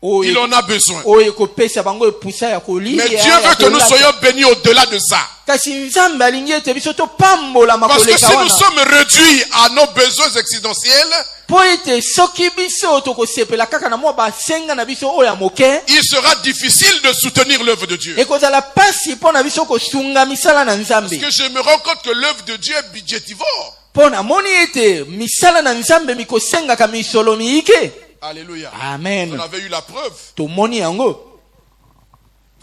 Oyo- Il en a besoin. oyo kopesa bango epusa ya kolia. Mais Dieu ya veut que nous kolata. soyons bénis au-delà de ça. Kasi nzambe alingi ete biso topambola Parce que makoleka si nous wana. sommes réduits à nos besoins existentiels, Po ete soki biso tokosepela kaka na mwa basenga na biso oyo ya moke il sera difficile de soutenir l'œuvre de Dieu. ekozala pasi mpo na biso kosunga misala na Parce nzambe. que je me rends compte que l'œuvre de Dieu est budgétivore. Mpo na moni ete misala na nzambe mikosengaka misolo miyike. Alléluia. Amen. On avait eu la preuve. Tomoni yango.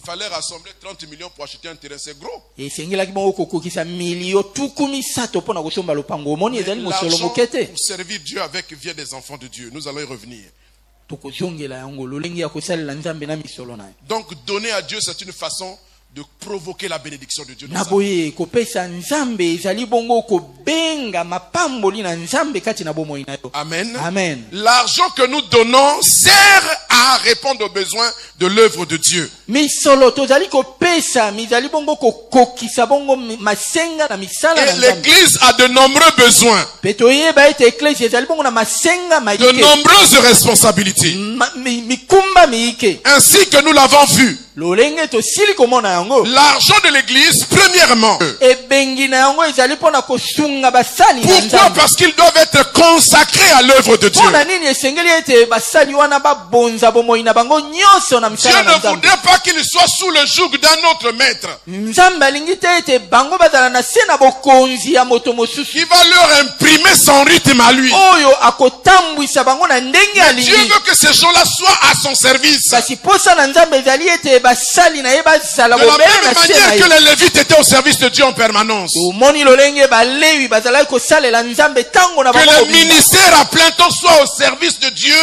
fallait rassembler 30 millions pour acheter un terrain, c'est gros. esengelaki bongo kokokisa milio tukumi sato mpona kosomba lopango omoni ezali mosolo L'argent moke te pour servir Dieu avec vient des enfants de Dieu. Nous allons y revenir. tokozongela yango lolenge ya kosalela nzambe na misolo na ye Donc donner à Dieu, c'est une façon de provoquer la bénédiction de Dieu. dans na sa vie. boye kopesa nzambe ezali bongo kobenga mapamboli na nzambe kati na bomoi na yo Amen. amen L'argent que nous donnons sert à répondre aux besoins de l'œuvre de Dieu. misolo tozali kopesa mizali bongo kokokisa bongo masenga na misala Et na nzambe l'église a de nombreux besoins, pe toyeba ete eklesi ezali bongo na masenga de maike nombreuses responsabilités. mikumba miike Ainsi que nous l'avons vu. lolenge tosili komona yango L'argent de l'église, premièrement. ebengi na yango ezali mpona kosunga basali na Pourquoi? nzambe Parce qu'ils doivent être consacrés à l'œuvre de Dieu. mpona nini esengeli ete basali wana babonza bomoi na bango nyonso na Dieu misala na ne nzambe voudrait pas qu'ils soient sous le joug d'un autre maître nzambe alingi te ete bango bazala na se na bokonzi ya moto mosusu qui va leur imprimer son rythme à lui. oyo akotambwisa bango na ndenge Dieu alingi veut que ces gens-là soient à son service. kasi posa na nzambe ezali ete basali na ye bazala De la bobele même na se na manière ye que les Lévites étaient au service de Dieu en permanence. omoni lolenge balewi bazalaki kosalela nzambe ntango na Que bango le mobimba. ministère à plein temps soit au service de Dieu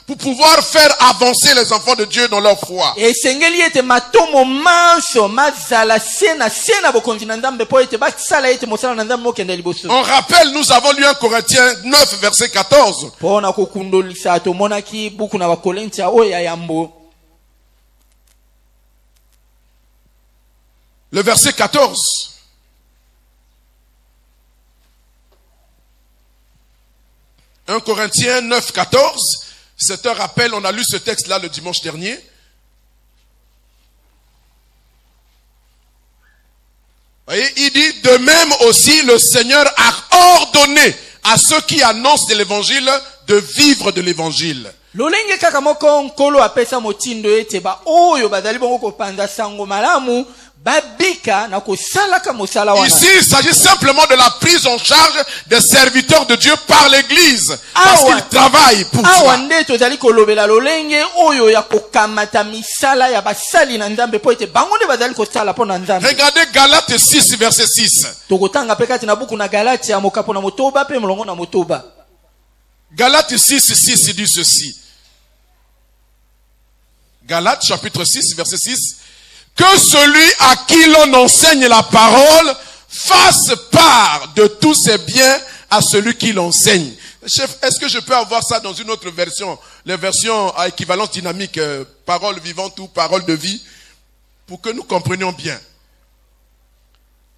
pour pouvoir faire avancer les enfants de Dieu dans leur foi. esengeli ete matomo manso mazala se na bokonzi na nzambe mpo ete basala ete mosala na nzambe mokende liboso On rappelle, nous avons lu 1 Corinthiens 9, verset 14. mpona kokundolisa tomonaki buku na bakorintia oyo ya yambo Le verset 14. « 1 Corinthiens 9, 14. C'est un rappel, on a lu ce texte-là le dimanche dernier. Voyez, il dit, de même aussi le Seigneur a ordonné à ceux qui annoncent de l'évangile de vivre de l'évangile. lolenge kaka moko nkolo apesa motindo ete baoyo bazali bongo kopanza sango malamu babika na kosalaka mosala wana Ici, il s'agit simplement de la prise en charge des serviteurs de Dieu par l'Église. Parce Awa. qu'ils travaillent pour awa cela. nde tozali kolobela lolenge oyo ya kokamata misala ya basali na nzambe mpo ete bango nde bazali kosala mpo na nzambe Regardez Galates 6, verset 6. tokotanga mpe kati na buku na galati ya mokapo na motoba mpe molongo na motoba Galates 6, 6 dit ceci. Galates chapitre 6, verset 6. Que celui à qui l'on enseigne la parole fasse part de tous ses biens à celui qui l'enseigne. Chef, est-ce que je peux avoir ça dans une autre version? Les versions à équivalence dynamique, parole vivante ou parole de vie, pour que nous comprenions bien.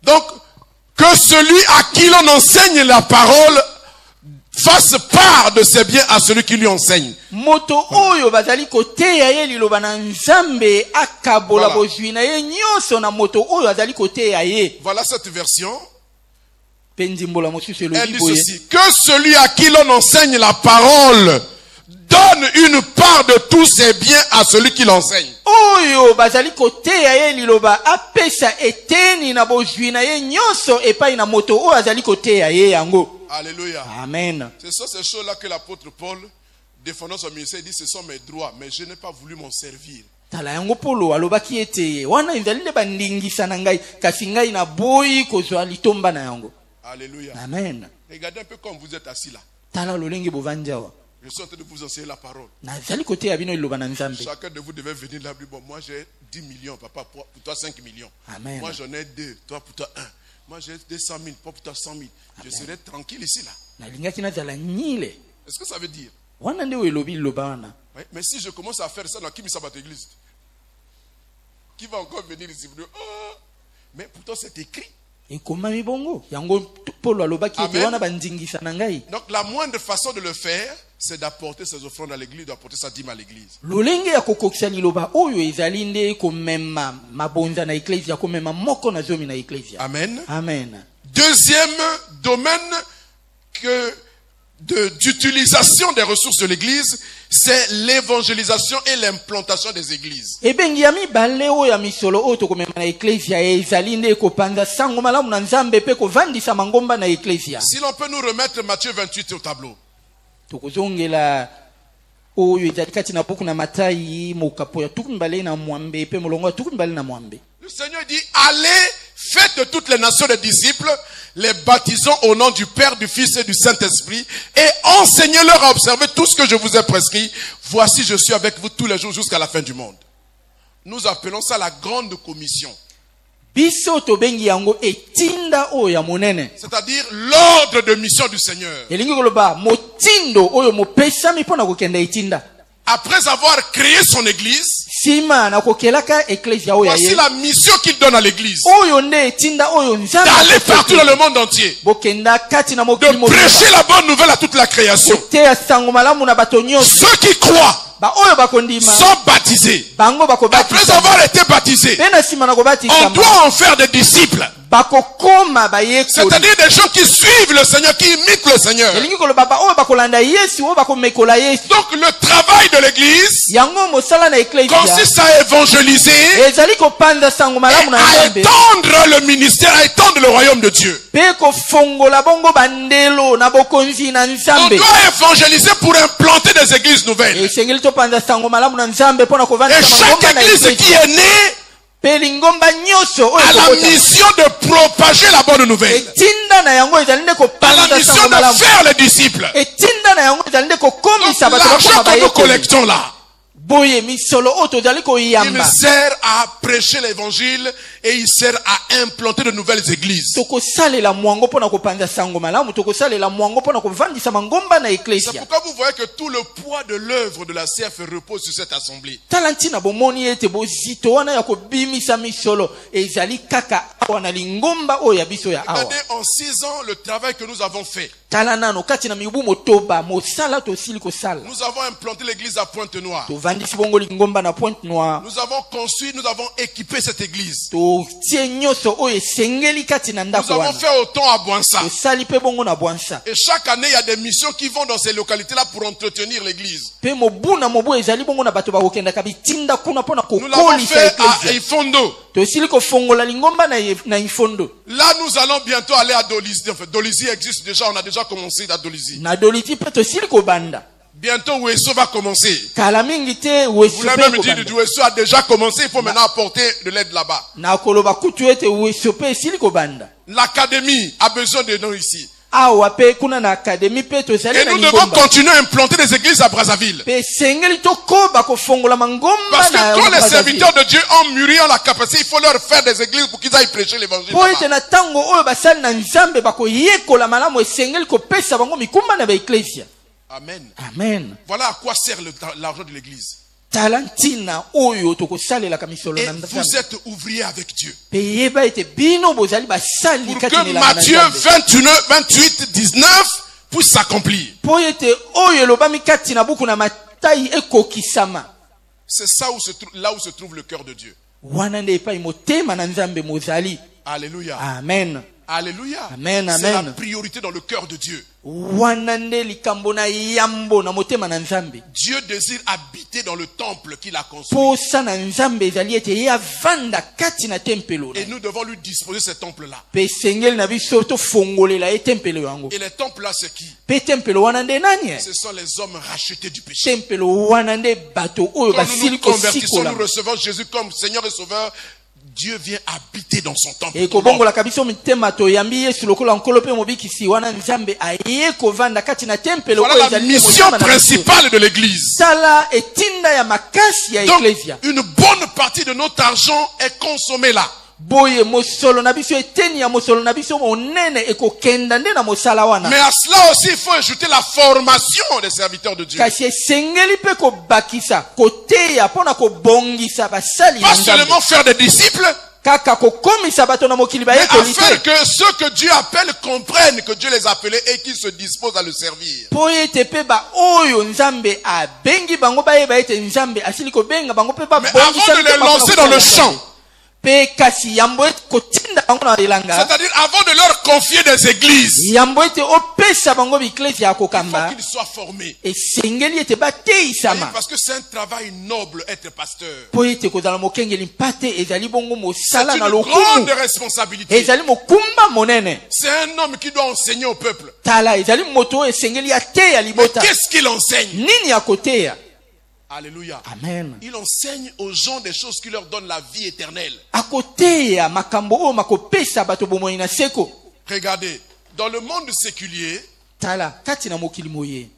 Donc, que celui à qui l'on enseigne la parole fasse part de ses biens à celui qui lui enseigne. moto oyo bazali koteya ye liloba na nzambe akabola Voilà. bozwi na ye nyonso na moto oyo azali koteya ye Voilà cette version. mpe ndimbola mosusu Elle elobi dit boye ceci. Que celui à qui l'on enseigne la parole donne une part de tous ses biens à celui qui l'enseigne. oyo bazali koteya ye liloba apesa eteni na bozwi na ye nyonso epai na moto oyo azali koteya ye yango Alléluia. amen Ce sont ces choses-là que l'apôtre Paul, défendant son ministère, dit ce sont mes droits, mais je n'ai pas voulu m'en servir. tala yango polo alobaki ete wana ezali nde bandingisa na ngai kasi ngai naboyi kozwa litomba na yango Alléluia. amen Regardez un peu comme vous êtes assis là. tala lolenge bovandi awa Je suis en train de vous enseigner la parole. nazali koteya bino liloba na nzambe Chacun de vous devait venir là. Bon, moi j'ai 10 millions, papa, pour toi 5 millions. Amen. Moi j'en ai 2, toi pour toi 1. Moi j'ai 200 000, pas pour toi 100 000. Je serai tranquille ici là. nalingaki nazala nyile Est-ce que ça veut dire? wana nde oyo elobi liloba wana Oui, mais si je commence à faire ça dans Kimi Sabat Église, qui va encore venir ici? Oh, mais pourtant c'est écrit. ekomami bongo yango polo alobaki ete Amen. wana bandingisa na ngai Donc la moindre façon de le faire, c'est d'apporter ses offrandes à l'église, d'apporter sa dîme à l'église. lolenge ya kokokisa liloba oyo ezali nde komema mabonza na eklesia komema moko na zomi na eklesia Amen. amen Deuxième domaine d'utilisation des ressources de l'église, c'est l'évangélisation et l'implantation des églises. ebengi ya mibale oyo ya misolo oyo tokomema na eklesia ezali nde kopanza sango malamu na nzambe mpe kovandisa mangomba na eklesia Si l'on peut nous remettre Matthieu 28 au tableau. tokozongela oyo ezali kati na buku na Matayi mokapo ya 22 pe molongo ya 22. Le Seigneur dit, allez, faites de toutes les nations des disciples, les baptisons au nom du Père, du Fils et du Saint-Esprit, et enseignez-leur à observer tout ce que je vous ai prescrit. Voici, je suis avec vous tous les jours jusqu'à la fin du monde. Nous appelons ça la grande commission. Biso to bengi yango etinda oyo ya monene. C'est-à-dire l'ordre de mission du Seigneur. Elingi koloba motindo oyo mopesami pona kokenda etinda. Après avoir créé son église, Sima na kokelaka ecclesia oyo voici ye. la mission qu'il donne à l'église. Oyo nde etinda oyo nzambe. D'aller partout dans le monde entier. Bokenda kati na De mokili mobimba. prêcher la bonne nouvelle à toute la création. Te ya sango malamu na bato nyonso. Ceux qui croient Ba oyo bakondima. sont baptisés. Bango bakobatisa. Après avoir été baptisés, Pena sima na kobatisa. on doit en faire des disciples. Bakokoma bayekoli. C'est-à-dire des gens qui suivent le Seigneur, qui imitent le Seigneur. Elingi koloba ba oyo bakolanda Yesu oyo bakomekola Yesu. Donc le travail de l'église Yango mosala na ecclesia. consiste à évangéliser, Ezali kopanda sango malamu na à nzambe. étendre le ministère, à étendre le royaume de Dieu. Pe kofongola bongo bandelo na bokonzi na On nzambe. doit évangéliser pour implanter des églises nouvelles. Esengeli topanda sango malamu na nzambe pona kovanda Et chaque na église qui est née pe lingomba nyonso oyo a la ekokota. mission de propager la bonne nouvelle. Etinda na yango ezali nde A la kopanda mission sango de malamu. faire les disciples. Etinda na yango ezali nde Donc kokomisa bato l'argent bakoma que nous bayekoli. collectons là, Boye misolo oyo tozali il koyamba. sert à prêcher l'évangile et il sert à implanter de nouvelles églises. Tokosalela mwango pona kopanda sango malamu, tokosalela mwango pona kovandisa mangomba na C'est ecclesia. pourquoi vous voyez que tout le poids de l'œuvre de la CF repose sur cette assemblée. Talantina bomoni ete bozito wana ya kobimisa misolo ezali kaka awa na lingomba oyo ya biso ya awa. Regardez, en 6 ans, le travail que nous avons fait. Tala nano kati na mibu motoba mosala tosili kosala. Nous avons implanté l'église à Pointe-Noire. Tovandisi bongo lingomba na Pointe-Noire. Nous avons construit, nous avons équipé cette église. Totie nyonso oyo esengeli kati na Nous ndako avons wana. fait autant à Boinsa. Tosali pe bongo na Bwansa. Et chaque année, il y a des missions qui vont dans ces localités-là pour entretenir l'église. Pe mobu na mobu ezali bongo na bato bakokendaka bitinda kuna pona Nous l'avons kokolisa fait à ecclesia. Ifondo. Tosili kofongola lingomba na Ifondo. Là, nous allons bientôt aller à Dolisie. Enfin, Dolisie existe déjà, on a déjà commencé à Dolisie. Na Doliti pe tosili kobanda. Bientôt, Ouesso va commencer. Kala mingi te Vous weso voulez pe même dire kobanda. que Ouesso a déjà commencé, il faut maintenant apporter de l'aide là-bas. Na koloba kutu ete weso pe esili kobanda. L'académie a besoin de nous ici. Awa pe kuna na académie pe tosali Et na nous devons lingomba. continuer à implanter des églises à Brazzaville. Pe sengeli tokoba kofongola mangomba Parce que na quand les Brazzaville. serviteurs de Dieu ont mûri en la capacité, il faut leur faire des églises pour qu'ils aillent prêcher l'évangile. Po ete là-bas. na tango oyo basali na nzambe bakoyekola malamu esengeli kopesa bango mikumba na baecclesia. Amen. Amen. Voilà à quoi sert l'argent de l'église. Tala ntina oyo tokosalelaka misolo Et na vous nzambe. êtes ouvriers avec Dieu. Pe yeba ete bino bozali basali Pour kati que na elanga na Matthieu Nzambe. 29, 28, 19 puisse s'accomplir. Po ete oyo elobami kati na buku na Matayi ekokisama. C'est ça où là où se trouve le cœur de Dieu. Wana nde epai motema na nzambe mozali. Alléluia. Amen. Alléluia. Amen, C'est la amen. priorité dans le cœur de Dieu. Wana nde likambo na yambo na motema na nzambe. Dieu désire habiter dans le temple qu'il a construit. Posa na nzambe ezali ete ye avanda kati na tempelo na Et ye. nous devons lui disposer ce temple-là. Pe sengeli na biso tofongolela ye tempelo yango. Et les temples-là, c'est qui? Pe tempelo wana nde nani? Ce sont les hommes rachetés du péché. Tempelo wana nde bato oyo Quand nous basili nous convertissons, kosikola. nous recevons Jésus comme Seigneur et Sauveur. Dieu vient habiter dans son temple. Ekobongola biso mitema toyambi Yesu lokola nkolo pe mobikisi wana nzambe aye kovanda kati na tempelo oyo Voilà la ezali mission motema na biso. principale de l'église. Sala etinda ya makasi ya Donc, ecclesia. une bonne partie de notre argent est consommée là. Boye mosolo na biso eteni ya mosolo na biso monene ekokenda nde na mosala wana. Mais à cela aussi, il faut ajouter la formation des serviteurs de Dieu. Kasi esengeli pe kobakisa koteya mpona kobongisa basali na Pas nzambe. seulement faire des disciples, Kaka kokomisa bato na mokili mais bayekoli afin te. que ceux que Dieu appelle comprennent que Dieu les a appelés et qu'ils se disposent à le servir. Po ete pe ba oyo nzambe abengi bango bayeba ete nzambe asili kobenga bango pe Mais avant babongisa de les lancer dans le champ, pe kasi yambo ete kotinda bango na elanga. c'est-à-dire avant de leur confier des églises, Yambo ete opesa bango biklesia ya il faut kokamba. qu'ils soient formés. Esengeli ete bateisama. Parce que c'est un travail noble être pasteur. Po ete kozala mokengeli mpate ezali bongo C'est mosala na une grande lokumu. responsabilité. Ezali mokumba monene. C'est un homme qui doit enseigner au peuple. Tala ezali moto oyo esengeli ateya Mais libota. qu'est-ce qu'il enseigne? Nini ya koteya? Alléluia. Amen. Il enseigne aux gens des choses qui leur donnent la vie éternelle. Akoteya makambo o makopesa bato bomoi na seko. Regardez, dans le monde séculier, Tala kati na mokili moye.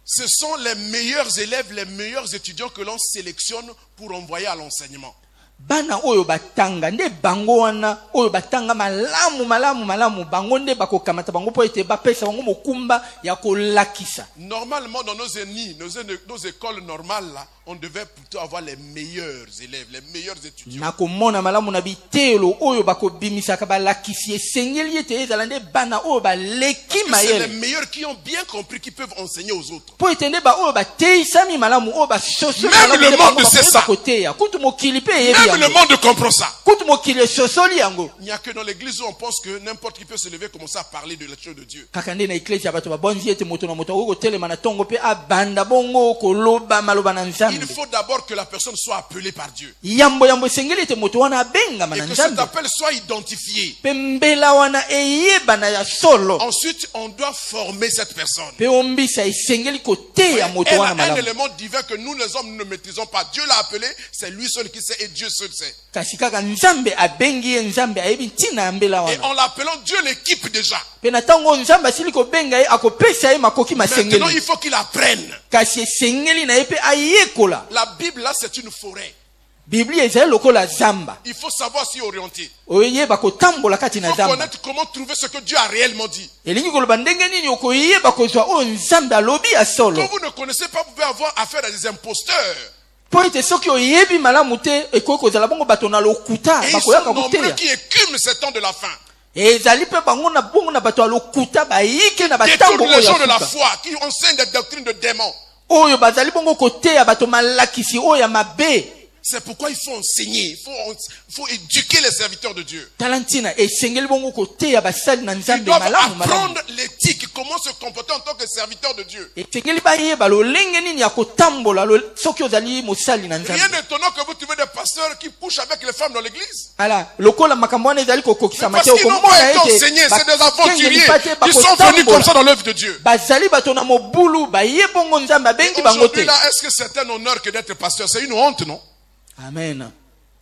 ce sont les meilleurs élèves, les meilleurs étudiants que l'on sélectionne pour envoyer à l'enseignement. Bana oyo batanga nde bango wana oyo batanga malamu bango nde bakokamata bango po ete bapesa bango mokumba ya kolakisa. Normalement, dans nos écoles normales, là, on devait plutôt avoir les meilleurs élèves, les meilleurs étudiants. Nakomona malamu na bitelo oyo bakobimisaka balakisi esengeli ete ezala nde bana oyo baleki Parce que c'est les mayele. meilleurs qui ont bien compris qu'ils peuvent enseigner aux autres. Po ete nde ba oyo bateisami malamu oyo basosoli Même malamu le nde monde bango sait ça. bakoteya. Kutu mokili pe eyebi Même le yango. monde comprend ça. Kutu mokili esosoli yango. Il n'y a que dans l'église où on pense que n'importe qui peut se lever et commencer à parler de la chose de Dieu. Kaka nde na eklesi ya bato babonzi ete moto na moto akotelema na tongo pe abanda bongo koloba maloba na Il nzambe. faut d'abord que la personne soit appelée par Dieu. Yambo esengeli ete moto wana abengama Et na que cet nzambe. appel soit identifié. Pe mbela wana eyebana ya solo. Ensuite, on doit former cette personne. Pe ombisa esengeli koteya moto Elle a wana un malamu. élément divin que nous les hommes nous ne maîtrisons pas. Dieu l'a appelé, c'est lui seul qui sait et Dieu seul sait. Kasi kaka nzambe abengi ye nzambe ayebi ntina ya mbela Et wana. en l'appelant, Dieu l'équipe déjà. Pe na ntango nzambe asili kobenga ye akopesa ye makoki Maintenant, masengeli. il faut qu'il apprenne. Kasi esengeli na ye pe ayekola. La Bible, là, c'est une forêt. Biblia ezali lokola zamba. Il faut savoir s'y orienter. Oyeba kotambola kati Il na faut zamba. connaître comment trouver ce que Dieu a réellement dit. Elingi koloba ndenge nini okoyeba kozwa oyo nzambe alobi ya solo. Quand vous ne connaissez pas, vous pouvez avoir affaire à des imposteurs. Po ete soki oyebi malamu te ekoki kozala bongo bato na lokuta Et ils bakoyaka sont nombreux koteya. qui écument ces temps de la fin. Ezali pe bango na bongo na bato ya lokuta bayike na batambo Détournent oyo les gens ya de la suka. foi qui enseignent des doctrines de démons. Oyo bazali bongo koteya bato malakisi oyo ya mabe. C'est pourquoi il faut enseigner, il faut éduquer les serviteurs de Dieu. Talantina esengeli bongo koteya basali na Ils nzambe doivent malamu malamu. apprendre l'éthique, comment se comporter en tant que serviteur de Dieu. Esengeli bayeba lolenge nini ya kotambola soki ozali mosali na Rien nzambe. d'étonnant que vous trouvez des pasteurs qui couchent avec les femmes dans l'église. Ala lokola makambo wana ezali kokokisa Parce mateo qu'ils n'ont komona pas été ete enseignés, c'est des bakengeli aventuriers. pate Ils sont venus comme ça bakotambola. dans l'œuvre de Dieu. Bazali bato na mobulu baye bongo nzambe abengi bango Aujourd'hui te. là, est-ce que c'est un honneur que d'être pasteur? C'est une honte, non? Amen.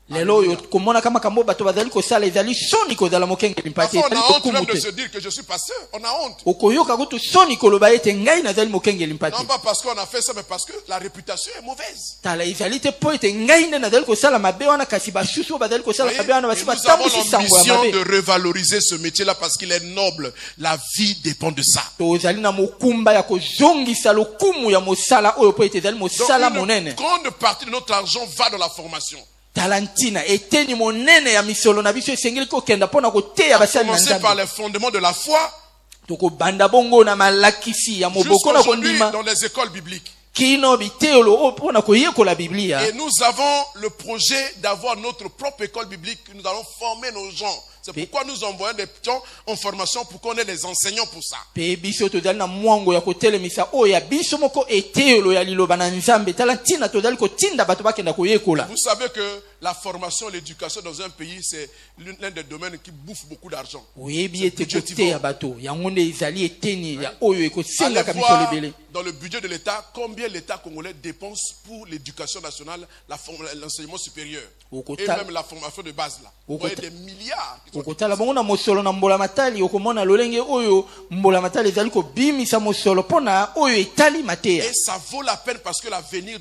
Lelo oyo komona kama kambo bato bazali kosala ezali soni kozala mokengeli mpate Parfois on ezali a honte même kokumu de te. se dire que je suis pasteur. On a honte. Okoyoka kutu soni koloba ete ngai nazali mokengeli mpate. Non pas parce qu'on a fait ça, mais parce que la réputation est mauvaise. Tala ezali te po ete ngai nde nazali kosala mabe wana kasi basusu bazali kosala Voyez, mabe wana et basi nous avons batambusi sango ya l'ambition mabe. de revaloriser ce métier-là parce qu'il est noble. La vie dépend de ça. Tozali na mokumba ya kozongisa lokumu ya mosala oyo po ete ezali Donc mosala une monene. grande partie de notre argent va dans la formation. Talantina eteni monene ya misolo na biso esengeli kokenda mpona koteya basali na Commencer par nzambe. les fondements de la foi Tokobanda bongo na malakisi ya moboko na jusqu'aujourd'hui kondima dans les écoles bibliques. kino bitelo oyo mpona koyekola Biblia. Et nous avons le projet d'avoir notre propre école biblique. Nous allons former nos gens. C'est pourquoi nous envoyons des gens en formation pour qu'on ait des enseignants pour ça. Pe biso tozali na mwango ya kotelemisa oyo ya biso moko etelo ya liloba na nzambe tala ntina tozali kotinda bato bakenda koyekola. Vous savez que la formation et l'éducation dans un pays, c'est l'un des domaines qui bouffe beaucoup d'argent. Oyebi ete koteya bato yango nde ezali eteni ya oyo ekosengaka Allez biso voir lebele. dans le budget de l'État combien l'État congolais dépense pour l'éducation nationale, l'enseignement supérieur et même la formation de base là. Vous voyez des milliards. Okotala bongo na mosolo na mbola matali okomona lolenge oyo mbola matali ezali kobimisa mosolo pona oyo etali mateya. Et ça vaut la peine parce que l'avenir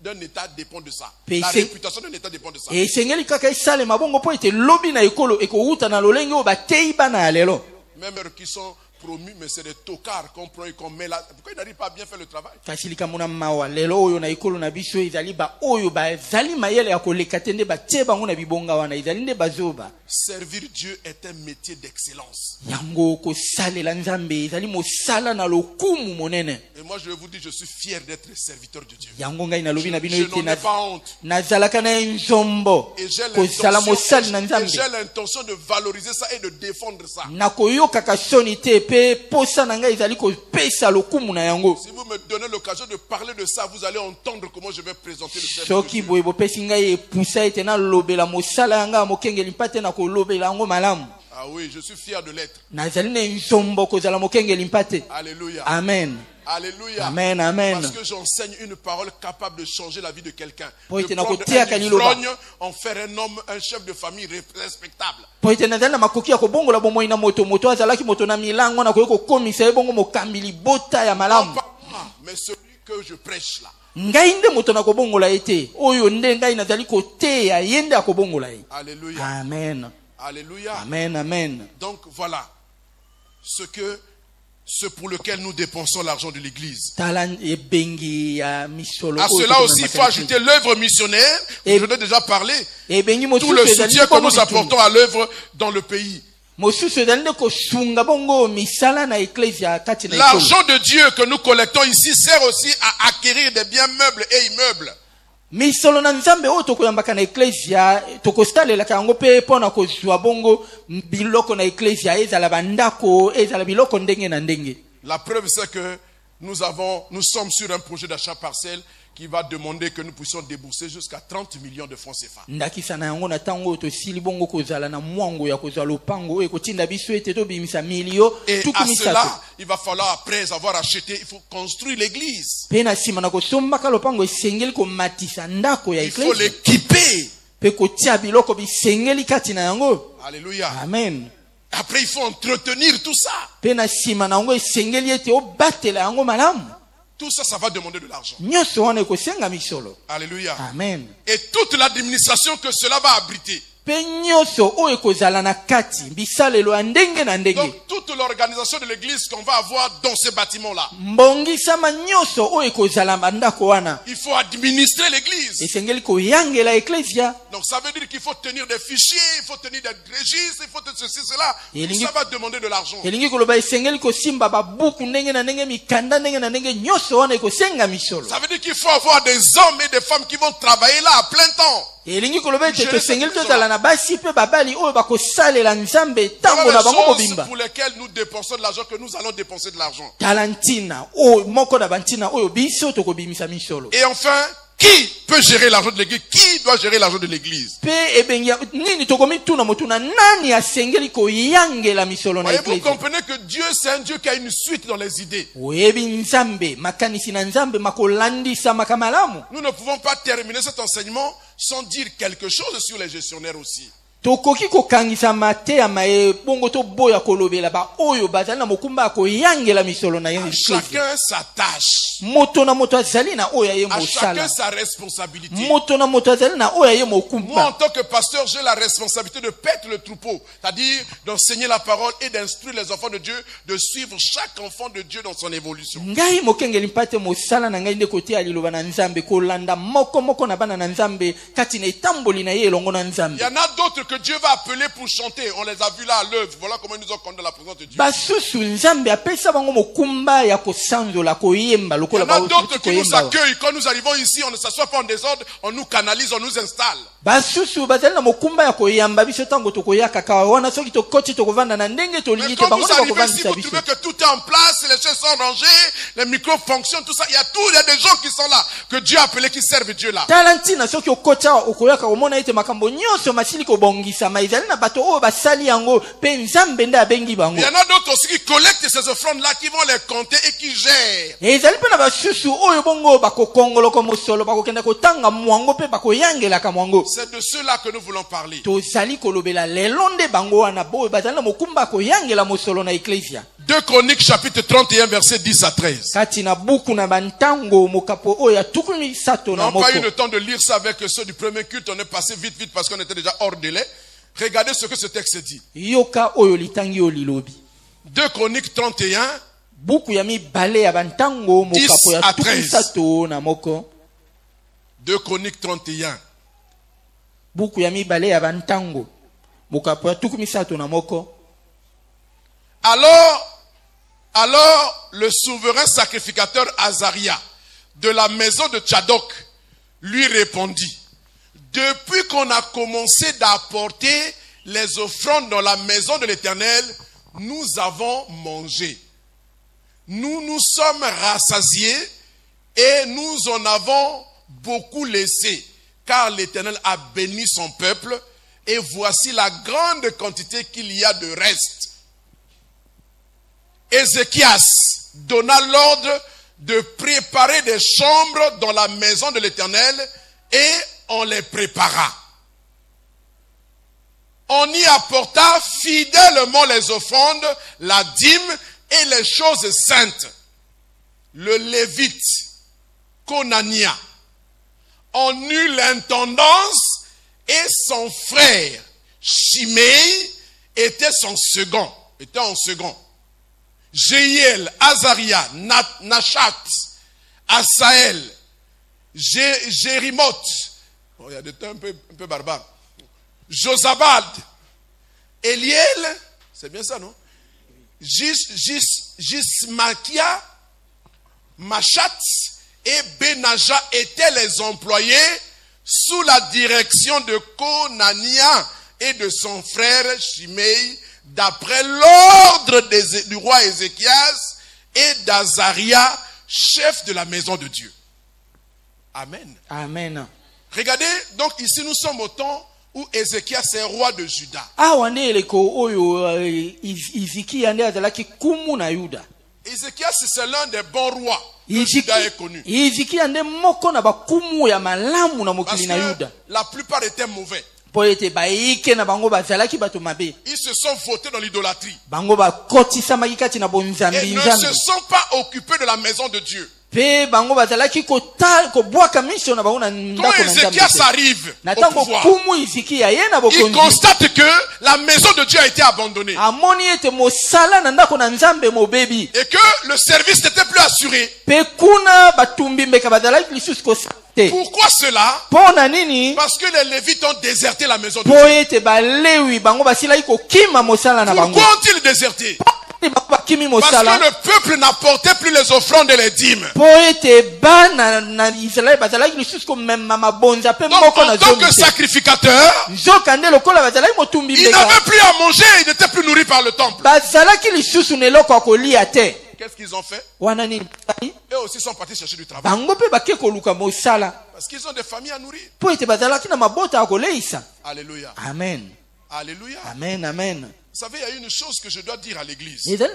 d'un État dépend de ça. Puis La c'est- réputation d'un État dépend de ça. Esengeli kaka esalema bongo po ete lobi na ekolo ekouta na lolenge oyo batei bana ya lelo. Même eux qui sont promus, mais c'est des tocards qu'on prend et qu'on met là. Pourquoi ils n'arrivent pas à bien faire le travail? Kasi likambo na mawa lelo oyo na ekolo na biso ezali ba oyo bazali mayele ya koleka te nde batie bango na bibonga wana ezali nde bazoba. Servir Dieu est un métier d'excellence. Yango kosalela nzambe ezali mosala na lokumu monene. Et moi je vous dis, je suis fier d'être serviteur de Dieu. Yango ngai nalobi na bino Je ete n'en ai pas honte. nazalaka na nzombo Et j'ai kozala mosali na l'intention nzambe. de valoriser ça et de défendre ça. Nakoyokaka soni te pe posa na ngai ezali kopesa lokumu na yango. Si vous me donnez l'occasion de parler de ça, vous allez entendre comment je vais présenter le service de Soki Dieu. boye bopesi ngai epusa ete nalobela mosala yanga ya mokengeli mpa te na kolobela yango malamu. Ah oui, je suis fier de l'être. Nazali na nzombo kozala mokengeli mpa te. Alléluia. Amen. Alléluia. Amen, amen. Parce que j'enseigne une parole capable de changer la vie de quelqu'un. Po De ete prendre nakotia un kaliloba. ivrogne, en faire un homme, un chef de famille respectable. po ete nazali na makoki ya kobongola bomoi na moto azalaki moto na milango na koki kokomisa ye bongo mokambi libota ya Non malamu. pas moi, mais celui que je prêche là. Ngai nde moto na kobongola ye te, oyo nde ngai nazali koteya ye nde akobongola ye. Alléluia. Amen, Alléluia. amen, amen. Donc voilà ce pour lequel nous dépensons l'argent de l'église. Tala ebengi ya misolo À oyo cela tokomema aussi, il faut kaka ajouter l'œuvre missionnaire. Et- Je l'ai déjà parlé. ebengi Tout mosusu le ezali soutien que bongo nous bitumba. apportons à l'œuvre dans le pays. mosusu ezali nde kosunga bongo misala na eklezia kati na ekolo. L'argent de Dieu que nous collectons ici sert aussi à acquérir des biens meubles et immeubles. misolo na nzambe oyo tokoyambaka na eklezia tokosalelaka yango mpe mpo na kozwa bongo biloko na eklezia ezala bandako ezala biloko ndenge na ndenge. La preuve, c'est que nous sommes sur un projet d'achat parcelle qui va demander que nous puissions débourser jusqu'à 30 millions de francs CFA. ndakisa na yango na ntango oyo tosili bongo kozala na mwango ya kozwa lopango oyo ekotinda biso ete tobimisa milio Et tuku à misato. cela, il va falloir, après avoir acheté, il faut construire l'église. mpe na nsima na kosombaka lopango esengeli komatisa ndako ya Il faut eklezia l'équiper. mpe kotia biloko bisengeli kati na yango. Alléluia. Amen. Après, il faut entretenir tout ça. mpe na nsima na yango esengeli ete obatela yango malamu. Tout ça, ça va demander de l'argent. nyonso wana ekosenga misolo. Alléluia. Amen. Et toute l'administration que cela va abriter. mpe nyonso oyo ekozala na kati bisalelo ya ndenge na ndenge. Donc, toute l'organisation de l'église qu'on va avoir dans ces bâtiments-là. mbongisama nyonso oyo ekozala bandako wana Il faut administrer l'église. esengeli koyangela eklezia. Donc, ça veut dire qu'il faut tenir des fichiers, il faut tenir des registres, il faut tenir ceci, cela. Et Tout ça va demander de l'argent. elingi koloba esengeli kosimba babuku ndenge na ndenge mikanda ndenge na ndenge nyonso wana ekosenga misolo. Ça veut dire qu'il faut avoir des hommes et des femmes qui vont travailler là à plein temps. elingi koloba ete Gérer tosengeli cette tozala na basi mpe babali oyo bakosalela nzambe ntango Voilà na les bango choses kobimba. pour lesquelles nous dépensons de l'argent, que nous allons dépenser de l'argent. tala ntina oyo moko na bantina oyo biso tokobimisa misolo. Et enfin, qui peut gérer l'argent de l'église? Qui doit gérer l'argent de l'église? mpe ebengi nini tokomituna motuna nani asengeli koyangela misolo na Voyez, vous eklezia. comprenez que Dieu, c'est un Dieu qui a une suite dans les idées. oyebi nzambe makanisi na nzambe makolandisa makamalamu. Nous ne pouvons pas terminer cet enseignement sans dire quelque chose sur les gestionnaires aussi. tokoki kokangisa mateyama ye bongo toboya kolobela baoyo bazali na mokumba ya koyangela misolo na ye À eklezia. chacun sa tâche. moto na moto azali na oyo aye À chacun mosala. sa responsabilité. moto na moto azali na oyo aye Moi, en mokumba. tant que pasteur, j'ai la responsabilité de paître le troupeau, c'est-à-dire d'enseigner la parole et d'instruire les enfants de Dieu, de suivre chaque enfant de Dieu dans son évolution. ngai mokengeli mpate mosala na ngai nde koteya liloba na nzambe kolanda moko moko na bana na nzambe kati na etamboli na ye elongo na Il y nzambe. en a d'autres que Dieu va appeler pour chanter. On les a vus là à l'œuvre. Voilà comment ils nous ont conduits dans la présence de Dieu. basusu nzambe apesa bango mokumba ya kosanzola koyemba Il y lokola en a bauti d'autres qui nous koyemba. accueillent. Quand nous arrivons ici, on ne s'assoit pas en désordre, on nous canalise, on nous installe. basusu bazali na mokumba ya koyamba biso ntango tokoyaka kawa wana soki tokoti tokovanda na ndenge Mais tolingi te quand bango vous nde arrivez ici, bakovandisa vous biso. trouvez que tout est en place, les chaises sont rangées, les micros fonctionnent, tout ça. Il y a des gens qui sont là, que Dieu a appelés, qui servent Dieu là. tala ntina soki okoti awa okoyaka komona ete makambo nyonso masili kobongisama ezali na bato oyo basali yango mpe nzambe nde abengi bango. Il y en a d'autres aussi qui collectent ces offrandes-là, qui vont les compter et qui gèrent. ezali mpe na basusu oyo bongo bakokongoloko mosolo bakokenda kotanga mwango mpe bakoyangelaka mwango. C'est de ceux-là que nous voulons parler. tozali kolobela lelo nde bango wana boyo bazali na mokumba ya koyangela mosolo na eklezia. 2 Chroniques chapitre 31 verset 10 à 13. kati na buku na bantango mokapo oyo ya tuku misato na On n'a pas eu moko. le temps de lire ça avec ceux du premier culte, on est passé vite parce qu'on était déjà hors délai. Regardez ce que ce texte dit. yoka oyo litangi oyo lilobi. 2 Chroniques 31, buku ya mibale ya bantango mokapo ya 10 à tuku 13. misato na moko. 2 Chroniques 31. buku ya mibale ya bantango mokapo ya tuku misato na moko. Alors le souverain sacrificateur Azaria de la maison de Tchadok lui répondit: depuis qu'on a commencé d'apporter les offrandes dans la maison de l'Éternel, nous avons mangé. Nous nous sommes rassasiés et nous en avons beaucoup laissé, car l'Éternel a béni son peuple et voici la grande quantité qu'il y a de reste. Ézéchias donna l'ordre de préparer des chambres dans la maison de l'Éternel, et on les prépara. On y apporta fidèlement les offrandes, la dîme et les choses saintes. Le Lévite, Conania, en eut l'intendance, et son frère, Shimei, était en second. Jéhiel, Azaria, Nachat, Asaël, Jérimoth, il y a des temps un peu barbares, Josabad, Eliel, c'est bien ça, non? Gismakia, Machat et Benaja étaient les employés sous la direction de Conania et de son frère Shimei, d'après l'ordre du roi Ézéchias et d'Azaria, chef de la maison de Dieu. Amen. Amen. Regardez, donc ici nous sommes au temps où Ézéchias est roi de Juda. Ézéchias, c'est l'un des bons rois que Juda est connu. Parce que la plupart étaient mauvais. Ils se sont votés dans l'idolâtrie. Et ne se sont pas occupés de la maison de Dieu. Quand Ézéchias arrive au pouvoir, il constate que la maison de Dieu a été abandonnée. Et que le service n'était plus assuré. Pourquoi cela? Parce que les Lévites ont déserté la maison de Dieu. Pourquoi ont-ils déserté? Parce que le peuple n'apportait plus les offrandes et les dîmes. Donc, en tant que sacrificateur, il n'avait plus à manger, il n'était plus nourri par le temple. Qu'est-ce qu'ils ont fait? Eux aussi sont partis chercher du travail. Parce qu'ils ont des familles à nourrir. Alléluia. Amen. Alléluia. Amen, amen. Vous savez, il y a une chose que je dois dire à l'église. Si nous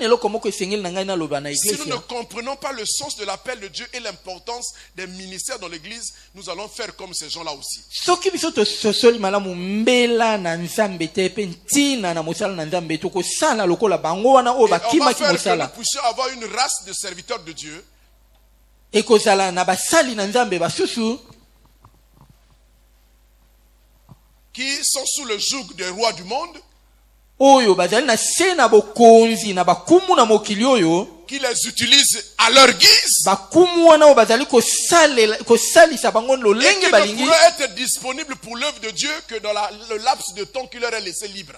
ne comprenons pas le sens de l'appel de Dieu et l'importance des ministères dans l'église, nous allons faire comme ces gens-là aussi. Et on va faire que nous puissions avoir une race de serviteurs de Dieu qui sont sous le joug des rois du monde, qui les utilisent à leur guise, et qui ne pourraient être disponibles pour l'œuvre de Dieu que dans le laps de temps qu'il leur est laissé libre.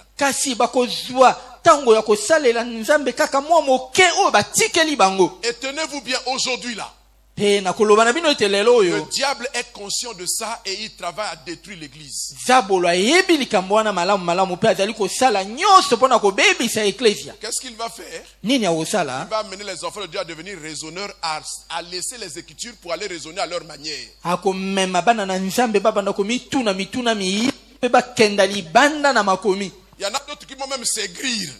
Et tenez-vous bien, aujourd'hui là, le diable est conscient de ça et il travaille à détruire l'église. Qu'est-ce qu'il va faire? Il va amener les enfants de Dieu à devenir raisonneurs, à laisser les écritures pour aller raisonner à leur manière. Il y en a d'autres qui vont même s'aigrir.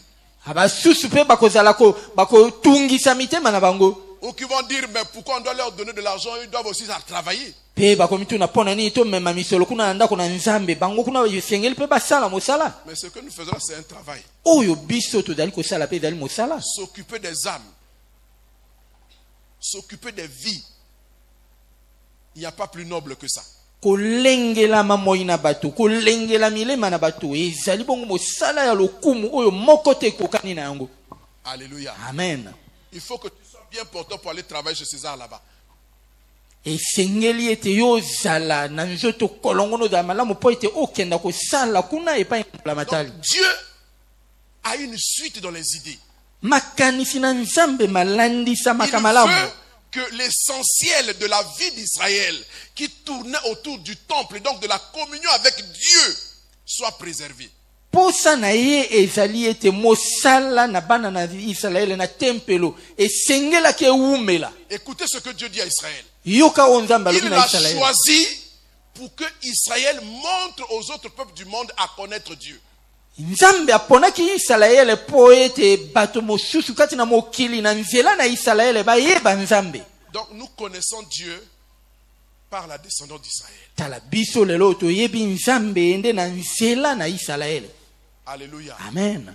Ou qui vont dire, mais pourquoi on doit leur donner de l'argent? Ils doivent aussi travailler. Mais ce que nous faisons là, c'est un travail. S'occuper des âmes. S'occuper des vies. Il n'y a pas plus noble que ça. Alléluia. Amen. Il faut que tu sois bien portant pour aller travailler chez César là-bas. Dieu a une suite dans les idées. Il veut que l'essentiel de la vie d'Israël qui tournait autour du temple et donc de la communion avec Dieu soit préservé. Écoutez ce que Dieu dit à Israël. Il l'a choisi pour que Israël montre aux autres peuples du monde à connaître Dieu. Donc nous connaissons Dieu par la descendance d'Israël. tala biso lelo toyebi nzambe ende na nzela na Israël. Alléluia. Amen.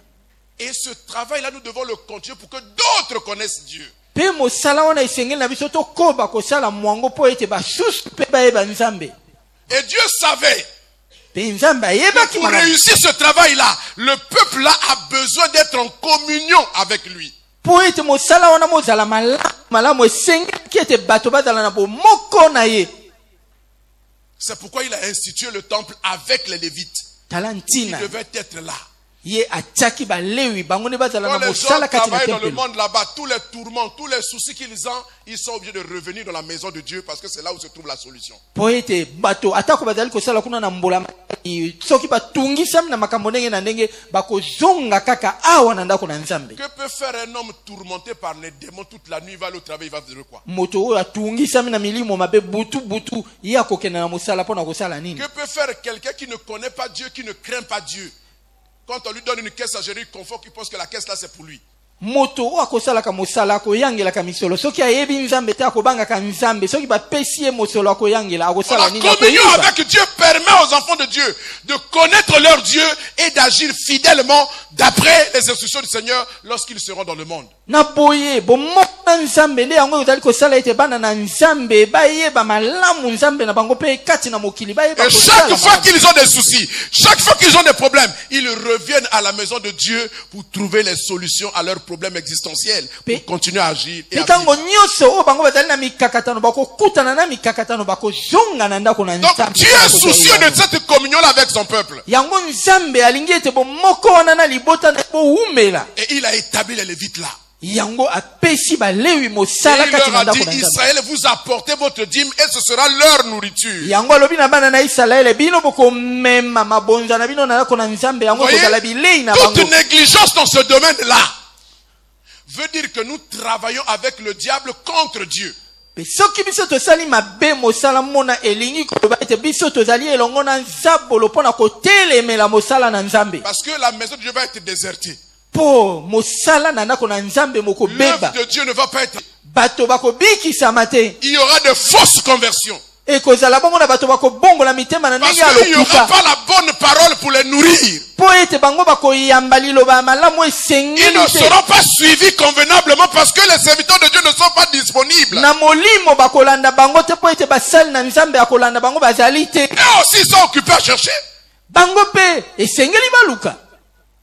Et ce travail-là, nous devons le continuer pour que d'autres connaissent Dieu. Pe mosala wana esengeli na biso tokoba kosala mwango po ete basusu pe bayeba nzambe. Et Dieu savait Pe nzambe ayebaki que pour réussir ce travail-là, le peuple-là a besoin d'être en communion avec lui. po ete mosala wana mozala malamu esengeli ete bato bazala na bomoko na ye. C'est pourquoi il a institué le temple avec les Lévites. Tala Ils ntina devaient être là. ye atiaki balewi bango nde bazala Quand na les gens mosala kati na travaillent dans le tempelo. monde là-bas, tous les tourments, tous les soucis qu'ils ont, ils sont obligés de revenir dans la maison de Dieu parce que c'est là où se trouve la solution. Po ete bato atako bazali kosala kuna na mbola soki batungisami na makambo ndenge na ndenge bakozonga kaka awa na ndako na nzambe. Que peut faire un homme tourmenté par les démons toute la nuit? Il va aller au travail, il va faire quoi? Moto oyo atungisami na milimo mabe butu ye akokenda na mosala mpo na kosala nini? Que peut faire quelqu'un qui ne connaît pas Dieu, qui ne craint pas Dieu? Quand on lui donne une caisse à gérer, il confort qu'il pense que la caisse là c'est pour lui. Moto oyo akosalaka mosala akoyangelaka misolo soki ayebi nzambe te akobangaka nzambe soki bapesi ye mosolo akoyangela akosala La nini? communion Akoyiba. avec Dieu permet aux enfants de Dieu de connaître leur Dieu et d'agir fidèlement d'après les instructions du Seigneur lorsqu'ils seront dans le monde. Na boye bomoko na nzambe nde yango ezali kosala ete bana na nzambe bayeba malamu nzambe na bango pe kati na mokili bayeba Et kosala chaque fois malamu. qu'ils ont des soucis, chaque fois qu'ils ont des problèmes, ils reviennent à la maison de Dieu pour trouver les solutions à leurs problèmes existentiels, pour continuer à agir et à Pitango vivre. nyonso oyo bango bazali na mikakatano bakokutana na mikakatano bakozonga na ndako na Donc nzambe. Dieu est soucieux de cette communion-là avec son peuple. Yango nzambe alingi ete bomoko wana na libota na boumela. Et il a établi les Lévites là. Yango apesi balewi Et mosala il kati leur na a ndako dit, na nzambe. Israël, vous apportez votre dîme et ce sera leur nourriture. Yango alobi na bana na Israele bino bokomema mabonza na bino na ndako na nzambe yango Voyez, kozala bilei na bango. toute négligence dans ce domaine-là veut dire que nous travaillons avec le diable contre Dieu. Pe soki biso tosali mabe mosala mona elingi koloba ete biso tozali elongo na nzabolo mpona kotelemela mosala na nzambe. Parce que la maison de Dieu va être désertée. Po mosala na ndako na nzambe L'œuvre mokobeba. de Dieu ne va pas être... Bato bakobikisama te. Il y aura de fausses conversions. Ekozala bongo na bato bakobongola mitema na Parce ndenge ya qu'il n'y aura lokuta. pas la bonne parole pour les nourrir. Po ete bango bakoyamba liloba malamu Ils esengeli ne te. seront pas suivis convenablement parce que les serviteurs de Dieu ne sont pas disponibles. Na molimo bakolanda bango te po ete basali na nzambe akolanda bango bazali te. Eux aussi ils sont occupés à chercher. Bango pe esengeli baluka.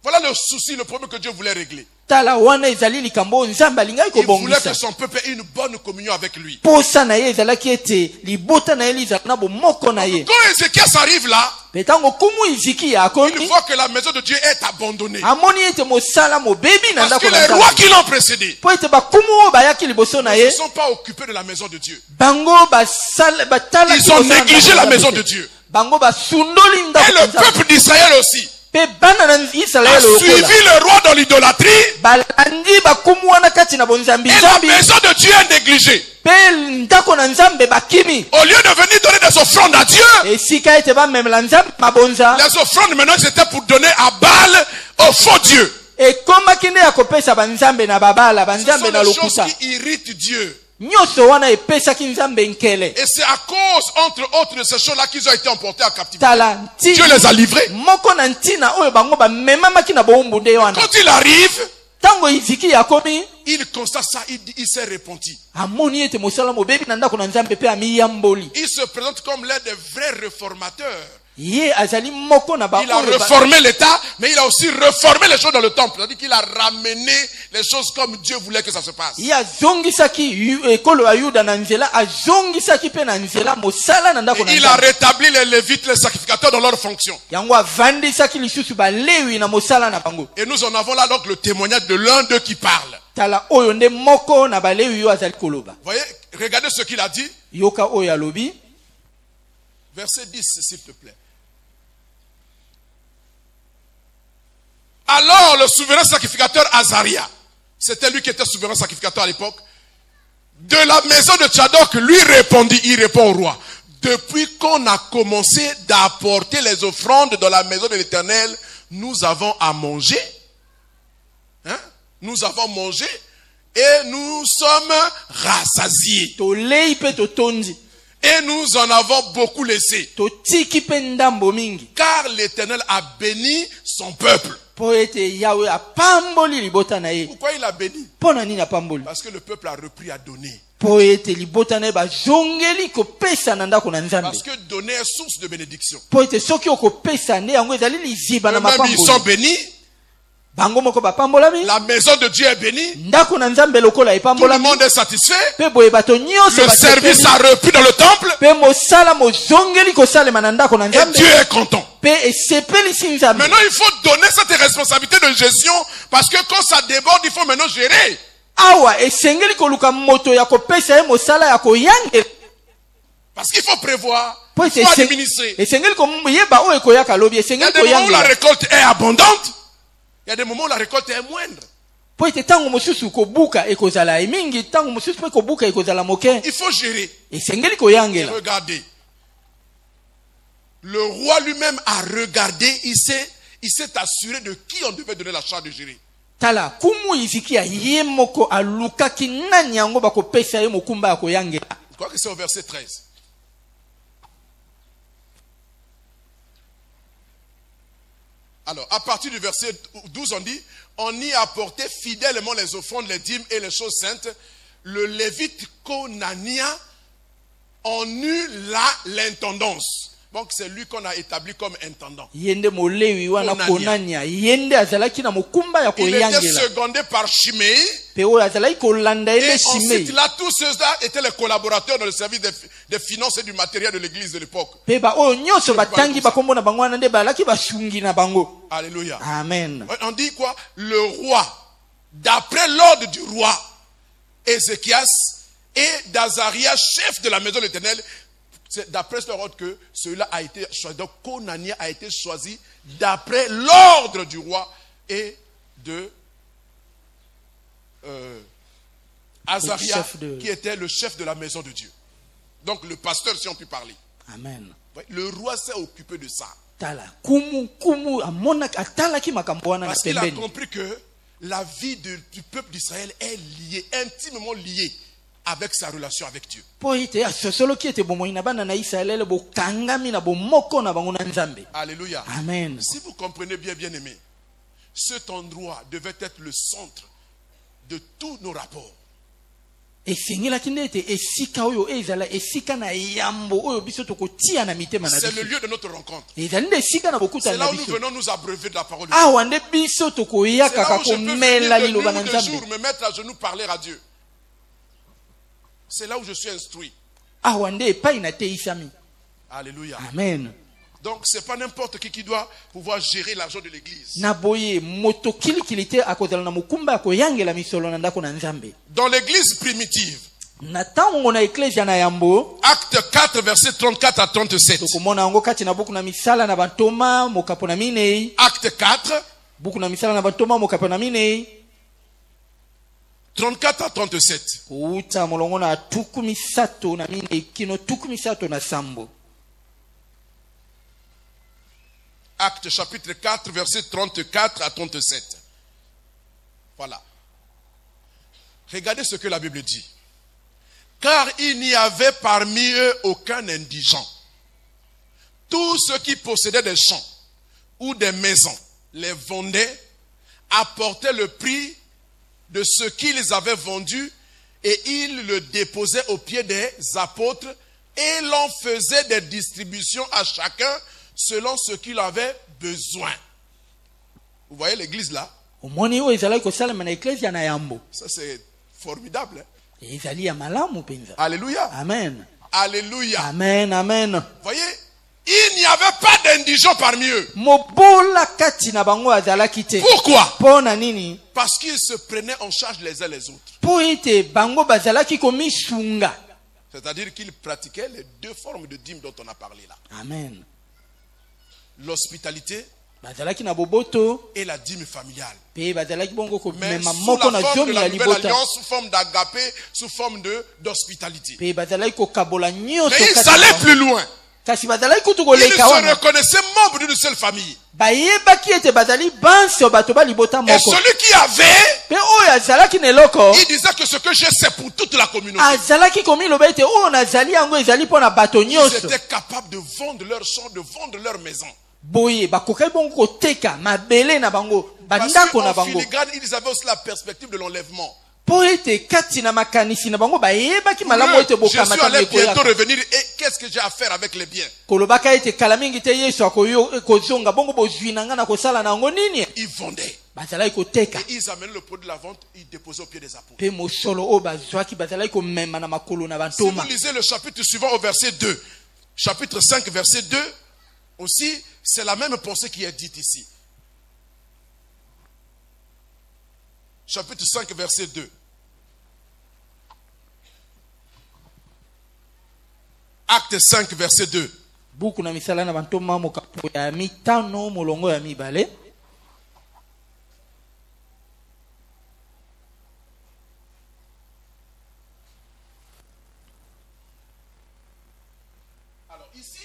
Voilà le souci, le problème que Dieu voulait régler. Tala wana ezali likambo oyo nzambe alingaki Il voulait kobongisa. que son peuple ait une bonne communion avec lui. Posa na ye ezalaki ete libota na ye lizala na bomoko na ye. Quand Ézéchias arrive là, Pe tango kumu iziki ya il akomi voit que la maison de Dieu est abandonnée. amoni ete mosala mobebi na Parce que ndako na les rois nzambe. qui l'ont précédé Po ete bakumu oyo bayaki liboso na ne ye sont pas occupés de la maison de Dieu. bango batala Ils ont négligé la maison de Dieu. bango basundoli Et ndako na le nzambe. peuple d'Israël aussi Pe bana na a Israele suivi lokola le roi dans l'idolâtrie. balandi bakumu wana kati na bonzambi Et la nzambi maison de Dieu est négligée. pe ndako na nzambe bakimi Au lieu de venir donner des offrandes à Dieu, esika ete bamemela nzambe mabonza les offrandes maintenant c'était pour donner à Baal, au faux Dieu. ekomaki nde ya kopesa banzambe na babala Ce banzambe sont na des choses lokuta qui irritent Dieu. nyonso wana epesaki nzambe nkele. Et c'est à cause, entre autres, de ces choses-là qu'ils ont été emportés en captivité. Tala Dieu les a livrés. moko na ntina oyo bango bamemamaki na bowumbu nde wana Quand il arrive, ntango iziki akomi il constate ça, il s'est repenti. amoni ete mosala mobebi na ndako na nzambe mpe amiyamboli Il se présente comme l'un des vrais réformateurs. ye azali moko na Il a réformé l'État, mais il a aussi réformé les choses dans le temple. C'est-à-dire qu'il a ramené les choses comme Dieu voulait que ça se passe. ye azongisaki ekolo ya yuda na nzela azongisaki mpe na nzela mosala na ndako na Et il a nzambe rétabli les lévites, les sacrificateurs dans leur fonction. yango avandisaki lisusu balewi na mosala na bango. Et nous en avons là donc le témoignage de l'un d'eux qui parle. Tala oyo nde moko na balewi oyo azali koloba. Vous voyez, regardez ce qu'il a dit. Yoka oyo alobi Verset 10, s'il te plaît. Alors le souverain sacrificateur Azaria, c'était lui qui était souverain sacrificateur à l'époque, de la maison de Tchadok, lui répondit, il répond au roi, depuis qu'on a commencé d'apporter les offrandes dans la maison de l'Éternel, nous avons à manger, hein? Nous avons mangé Et nous sommes rassasiés. tolei mpe totondi, Et nous en avons beaucoup laissé. totiki mpe ndambo mingi, Car l'Éternel a béni son peuple. mpo ete yawe apamboli libota na ye. Pourquoi il a béni? Mpo na nini apamboli? Parce que le peuple a repris à donner. Mpo ete libota na ye bazongeli kopesa na ndako na Nzambe. Parce que donner est source de bénédiction. Mpo ete soki okopesa nde yango ezali liziba na Eux-mêmes, ils sont mapamboli. bénis. Bango moko bapambolami, La maison de Dieu est bénie. ndako na Nzambe lokola Tout le epambolami, monde est satisfait. mpe boye bato nyonso Le service a repris dans le temple. mpe mosala mozongeli kosalema na ndako na Et Nzambe, Dieu est content. mpe esepelisi Nzambe. Maintenant, il faut donner cette responsabilité de gestion. Parce que quand ça déborde, il faut maintenant gérer. Awa esengeli koluka moto ya kopesa ye mosala ya koyangela, Parce qu'il faut prévoir. mpo Il ete faut administrer. esengeli koyeba oyo ekoyaka lobi, Il y a esengeli des moments où la koyangela, récolte est abondante. Il y a des moments où la récolte est moindre. mpo ete ntango mosusu kobuka ekozala mingi, ntango mosusu mpe kobuka ekozala moke, Il faut gérer. esengeli Et koyangela. regarder. Le roi lui-même a regardé. Il s'est assuré de qui on devait donner la charge de gérer. Tala kumu izikia ye moko alukaki nani yango bakopesa ye mokumba ya koyangela. Je crois que c'est au verset 13. Alors, à partir du verset 12, on dit, on y apportait fidèlement les offrandes, les dîmes et les choses saintes. Le lévite Konania en eut là l'intendance. Donc, c'est lui qu'on a établi comme intendant. Yende molewi wana Konania. konania. Yende azalaki na mokumba ya Il était koyangela. secondé par Shimei. Pe oyo azalaki kolanda Et ele ensuite, Shimei. là, tous ceux-là étaient les collaborateurs dans le service des finances et du matériel de l'église de l'époque. Pe ba oyo nyonso batangi bakombo na bango wana nde balaki basungi na bango. Alléluia. Amen. On dit quoi? Le roi, d'après l'ordre du roi, Ézéchias et d'Azarias, chef de la maison de l'Éternel, c'est d'après leur ordre que celui-là a été choisi. Donc Konania a été choisi d'après l'ordre du roi et de Azarias, chef de- qui était le chef de la maison de Dieu. Donc le pasteur, si on peut parler. Amen. Le roi s'est occupé de ça. Tala kumu amona atalaki makambo wana na Parce qu'il a pembeni. compris que la vie du peuple d'Israël est liée, intimement liée avec sa relation avec Dieu. Po ete asosoloki ete bomoi na bana na Israele bokangami na bomoko na bango na Nzambe. Alléluia. Amen. Si vous comprenez bien, bien aimé, cet endroit devait être le centre de tous nos rapports. Esengelaki nde ete esika oyo ezala esika na yambo oyo biso tokotia na mitema na C'est le biso. lieu de notre rencontre. Ezali nde esika na C'est bokutana là na où nous biso. venons nous abreuver de la parole de Dieu. Awa nde biso C'est tokoyaka là où je peux komela venir de nuit liloba ou na de Nzambe. jour, me mettre à genoux, parler à Dieu. C'est là où je suis instruit. Awa nde epai na teisami. Alléluia. Amen. Donc, c'est pas n'importe qui doit pouvoir gérer l'argent de l'église. Na boye moto kilikili te akozala na mokumba ya koyangela misolo na ndako na Nzambe. Dans l'église primitive, Na ntango na eklesia na yambo Acte 4, verset 34 à 37. tokomona yango kati na buku na misala na bantoma mokapo na minei. Acte 4, Buku na misala na bantoma mokapo na minei. 34 à 37. Kuuta molongo na tuku misato na minei kino tuku misato na sambo. Acte chapitre 4, verset 34 à 37. Voilà. Regardez ce que la Bible dit. Car il n'y avait parmi eux aucun indigent. Tous ceux qui possédaient des champs ou des maisons les vendaient, apportaient le prix de ce qu'ils avaient vendu et ils le déposaient aux pieds des apôtres et l'on faisait des distributions à chacun selon ce qu'il avait besoin. Vous voyez l'église là? Omoni oyo ezalaki kosalema na eklesia na yambo. Ça c'est formidable. Hein? Ezali ya malamu penza. Alléluia. Amen. Alléluia. Amen, amen. Vous voyez? Il n'y avait pas d'indigents parmi eux. Mobola kati na bango azalaki te. Pourquoi? Pona nini? Parce qu'ils se prenaient en charge les uns les autres. Po ete bango bazalaki komisunga. C'est-à-dire qu'ils pratiquaient les deux formes de dîmes dont on a parlé là. Amen. L'hospitalité Bazalaki na boboto. et la dîme familiale. Pe bazalaki bongo Mais komema sous moko la na forme de zomi la ya nouvelle libota. alliance, sous forme d'agapé, sous forme d'hospitalité. Pe bazalaki kokabola nyonso Mais ils kati na allaient bango. plus loin. kasi bazalaki kutu Ils koleka se wana reconnaissaient membres d'une seule famille. bayebaki ete bazali banso bato balibota Et moko celui qui avait, mpe oyo azalaki na eloko il disait que ce que j'ai, c'est pour toute la communauté. azalaki komiloba ete oyo nazali yango ezali mpo na bato Ils nyonso étaient capables de vendre leurs champs, de vendre leur maison. boye bakokaki bongo koteka mabele na bango Parce bandako na qu'en bango filigrane, ils avaient aussi la perspective de l'enlèvement. mpo ete kati na makanisi na bango bayebaki Pour malamu eux, ete je suis bokamata allé bientôt ekoyaka revenir et qu'est-ce que j'ai à faire avec les biens? kolobaka ete kala mingi te yesu akozonga bongo bozwi na nga na kosala na yango nini Ils vendaient. bazalaki koteka Et ils amènent le produit de la vente, ils déposaient au pied des apôtres. mpe mosolo oyo bazwaki bazalaki komema na makolo na Si vous bantoma lisez le chapitre suivant au verset 2, chapitre 5, verset 2, aussi, c'est la même pensée qui est dite ici. Chapitre 5, verset 2. Acte 5, verset 2. buku na misala na bantoma mokapo ya mitano molongo ya mibale Alors ici,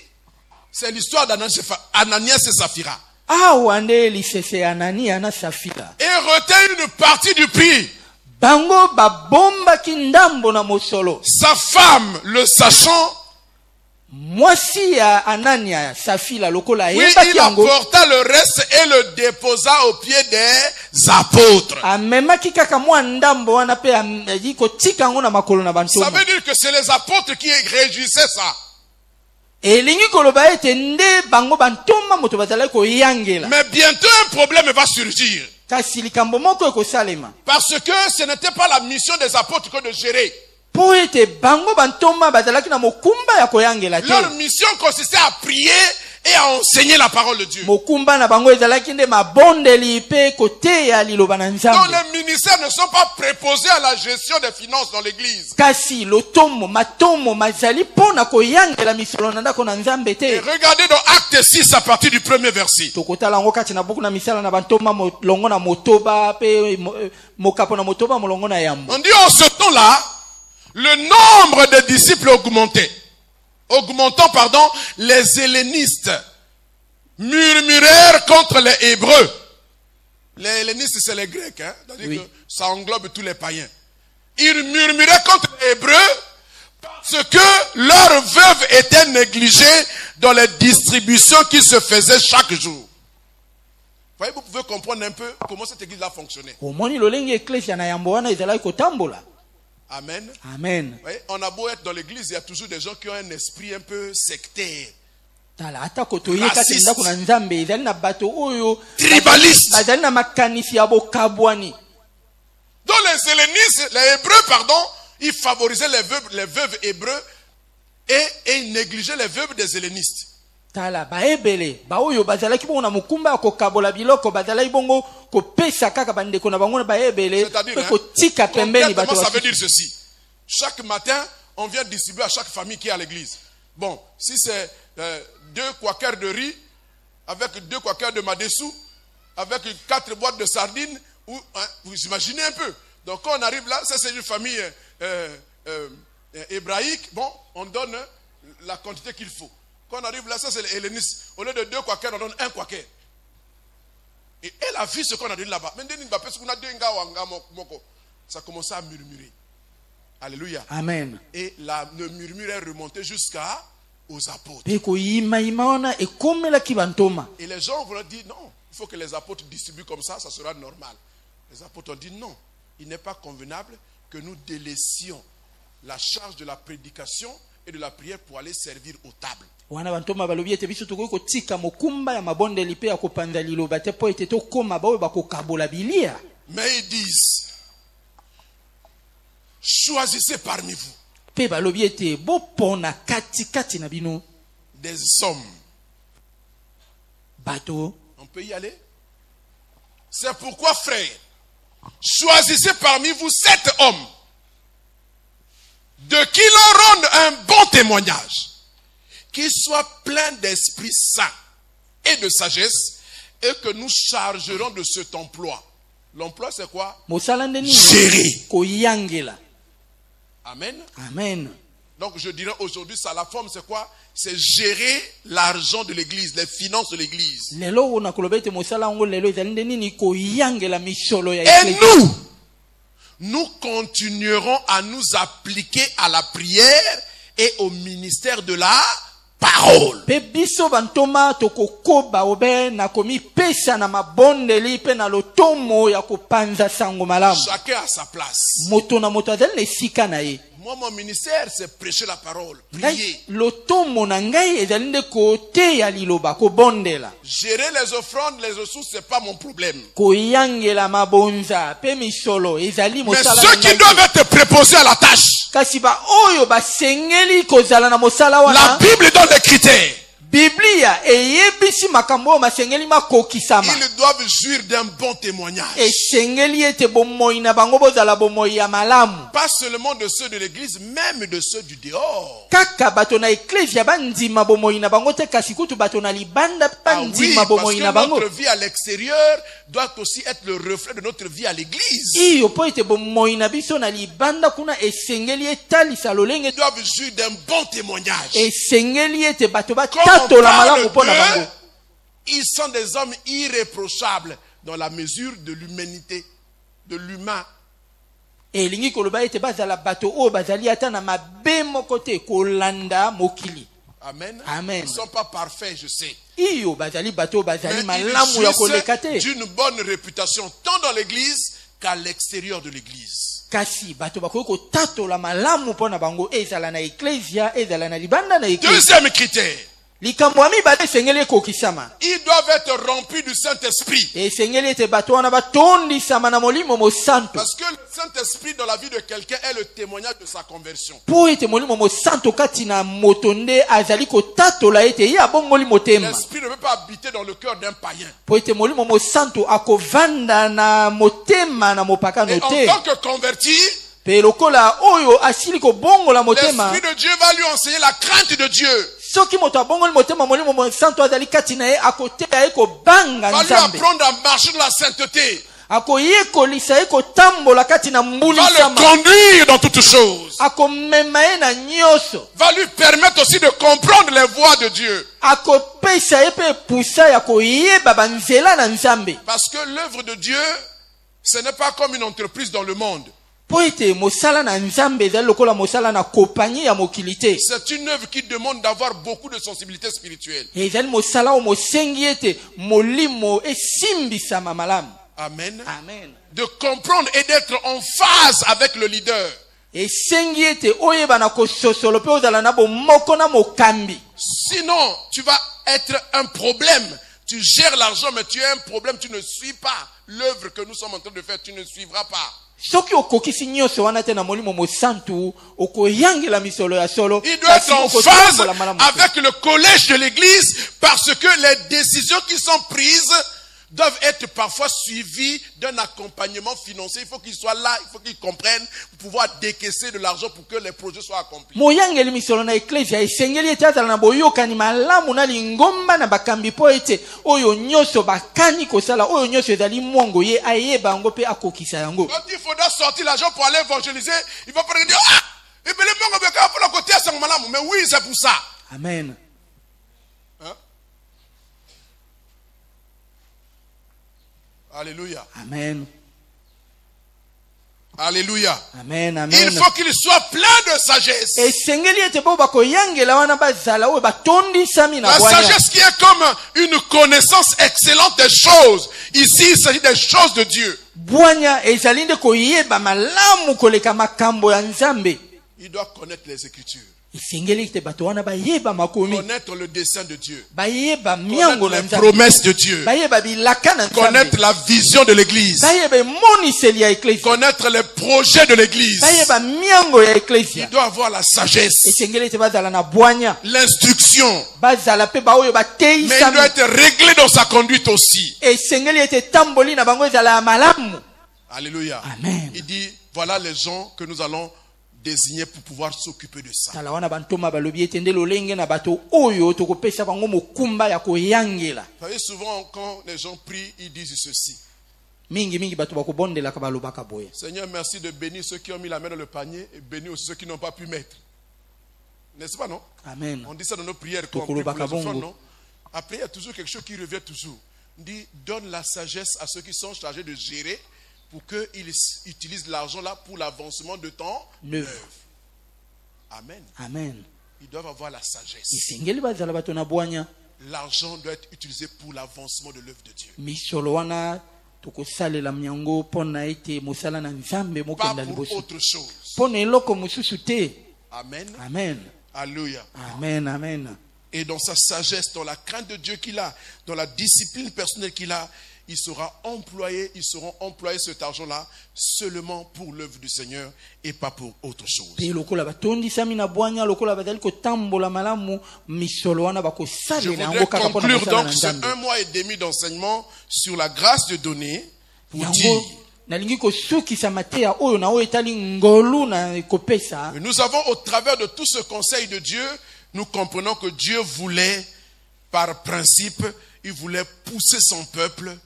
c'est l'histoire d'Ananias et Saphira. awa nde lisese ya anania na safira Et retient une partie du prix. bango babombaki ndambo na mosolo Sa femme, le sachant, mwasi ya anania safira lokola oui, ayebaki il yango apporta le reste et le déposa au pied des apôtres. amemaki kaka mwa ndambo wana mpe ayi kotika yango na makolo na Ça bantoma veut dire que c'est les apôtres qui régissaient ça. elingi koloba ete nde bango bantoma moto bazalaki koyangela Mais bientôt un problème va surgir. kasi likambo moko ekosalema Parce que ce n'était pas la mission des apôtres que de gérer. mpo ete bango bantoma bazalaki na mokumba ya koyangela Leur te mission consistait à prier et à enseigner la parole de Dieu. mokumba na bango ezalaki nde mabondeli mpe koteya liloba na Donc nzambe les ministères ne sont pas préposés à la gestion des finances dans l'église. kasi lotomo matomo mazali mpo na koyangela misolo na ndako na nzambe Et te regardez dans Acte 6 à partir du premier verset. tokotala yango kati na buku na misala na bantoma molongo na motoba mpe mokapo na motoba molongo na yambo On dit en ce temps-là, le nombre de disciples augmentait. Augmentant, les hellénistes murmurèrent contre les Hébreux. Les hellénistes, c'est les Grecs, hein? C'est-à-dire Oui. que ça englobe tous les païens. Ils murmuraient contre les Hébreux parce que leurs veuves étaient négligées dans les distributions qui se faisaient chaque jour. Voyez, vous pouvez comprendre un peu comment cette église-là fonctionnait. omoni lolenge eklesia na yambo wana ezalaki kotambola Amen. amen Vous voyez, on a beau être dans l'église, il y a toujours des gens qui ont un esprit un peu sectaire. tala atako toye kati Raciste. ndako na nzambe ezali na bato oyo Tribaliste. bazali na makanisi ya bokabwani Dans les hellénistes, les Hébreux, ils favorisaient les veuves hébreux et ils négligeaient les veuves des hellénistes. tala baebele baoyo bazalaki bongo na mokumba ya kokabola biloko bazalaki bongo kopesa kaka bandeko na bango na baebele C'est-à-dire, mpe kotika pembeni bato concrètement, ça veut basusu. dire ceci. Chaque matin, on vient distribuer à chaque famille qui est à l'église. Bon, si c'est 2 quakers de riz, avec 2 quakers de madessou, avec 4 boîtes de sardines, vous imaginez un peu. Donc quand on arrive là, ça c'est une famille hébraïque, bon, on donne la quantité qu'il faut. Quand on arrive là, ça c'est les hellénistes. Au lieu de 2 quakers, on donne 1 quaker. Et elle a vu ce qu'on a donné là-bas. Ça commençait à murmurer. Alléluia. Amen. Et le murmure est remonté jusqu'aux apôtres. mpe koyimayima wana ekomelaki bantoma Et les gens vont dire non, il faut que les apôtres distribuent comme ça sera normal. Les apôtres ont dit non, il n'est pas convenable que nous délaissions la charge de la prédication et de la prière pour aller servir aux tables. wana bantoma balobi ete biso tokoki kotika mokumba ya mabondeli mpe ya kopanza liloba te mpo ete tokóma baoyo bakokabola bilia Mais ils disent, choisissez parmi vous mpe balobi ete bopona katikati na bino des hommes. bato On peut y aller? C'est pourquoi, frères, choisissez parmi vous 7 hommes de qui l'on rende un bon témoignage, qui soient pleins d'Esprit Saint et de sagesse, et que nous chargerons de cet emploi. L'emploi, c'est quoi? mosala nde nini Gérer. koyangela Amen. amen Donc je dirais aujourd'hui, ça la forme, c'est quoi? C'est gérer l'argent de l'église, les finances de l'église. Et nous continuerons à nous appliquer à la prière et au ministère de la parole. Chacun a sa place. Moi, mon ministère, c'est prêcher la parole, prier. Gérer les offrandes, les ressources, c'est pas mon problème. Mais ceux qui doivent être préposés à la tâche, la Bible donne les critères. Ils doivent jouir d'un bon témoignage. Pas seulement de ceux de l'église, même de ceux du dehors. Ah oui, parce que notre vie à l'extérieur doit aussi être le reflet de notre vie à l'église. Ils doivent jouir d'un bon témoignage. Ils sont des hommes irréprochables dans la mesure de l'humanité, de l'humain. Amen. Amen. Ils ne sont pas parfaits, je sais. Mais ils jouissent d'une bonne réputation tant dans l'église qu'à l'extérieur de l'église. Deuxième critère. Ils doivent être remplis du Saint-Esprit. Parce que le Saint-Esprit dans la vie de quelqu'un est le témoignage de sa conversion. L'Esprit ne peut pas habiter dans le cœur d'un païen. Et en tant que converti, l'Esprit de Dieu va lui enseigner la crainte de Dieu. Va lui apprendre à marcher dans la sainteté. Va le conduire dans toutes choses. Va lui permettre aussi de comprendre les voies de Dieu. Parce que l'œuvre de Dieu, ce n'est pas comme une entreprise dans le monde. C'est une œuvre qui demande d'avoir beaucoup de sensibilité spirituelle. Amen. Amen. De comprendre et d'être en phase avec le leader. Sinon, tu vas être un problème. Tu gères l'argent, mais tu as un problème. Tu ne suis pas l'œuvre que nous sommes en train de faire. Tu ne suivras pas. Il doit être en phase avec le collège de l'église parce que les décisions qui sont prises doivent être parfois suivies d'un accompagnement financier. Il faut qu'ils soient là, il faut qu'ils comprennent pour pouvoir décaisser de l'argent pour que les projets soient accomplis. Quand il faudra sortir l'argent pour aller évangéliser, il va pas dire ah, mais oui, c'est pour ça. Amen. Hein? Alléluia. Amen. Alléluia. Amen, amen. Il faut qu'il soit plein de sagesse. La sagesse qui est comme une connaissance excellente des choses. Ici, il s'agit des choses de Dieu. Il doit connaître les Écritures. Connaître le dessein de Dieu. Connaître les promesses de Dieu. Connaître la vision de l'église. Connaître les projets de l'église. Il doit avoir la sagesse. L'instruction. Mais il doit être réglé dans sa conduite aussi. Alléluia. Amen. Il dit, voilà les gens que nous allons désigner pour pouvoir s'occuper de ça. Vous savez, souvent quand les gens prient, ils disent ceci. Seigneur, merci de bénir ceux qui ont mis la main dans le panier et bénir aussi ceux qui n'ont pas pu mettre. N'est-ce pas, non? Amen. On dit ça dans nos prières Tokolo pour les bakabongo. offrandes, non? Après, il y a toujours quelque chose qui revient toujours. On dit, donne la sagesse à ceux qui sont chargés de gérer pour qu'ils utilisent l'argent là pour l'avancement de ton Œuvre. œuvre. Amen. Amen. Ils doivent avoir la sagesse. Isengeli bazala bato na bwanya. L'argent doit être utilisé pour l'avancement de l'œuvre de Dieu. Misolo wana tokosalela myango mpona ete mosala na nzambe Pas mokenda pour liboso. autre chose. Mpona eloko mosusu te. Amen. Amen. Alléluia. Amen. Amen. Et dans sa sagesse, dans la crainte de Dieu qu'il a, dans la discipline personnelle qu'il a, ils seront employés cet argent-là seulement pour l'œuvre du Seigneur et pas pour autre chose. Pe lokola batondisami na bwanya lokola bazali kotambola malamu misolo wana Je bakosalela yango voudrais kaka mpona conclure mosala donc na ce nzambe. 1 mois et demi d'enseignement sur la grâce de donner pour dire Yango nalingi kosukisa mateya oyo na oyo etali ngolu na kopesa. que nous avons au travers de tout ce conseil de Dieu, nous comprenons que Dieu voulait, par principe, il voulait pousser son peuple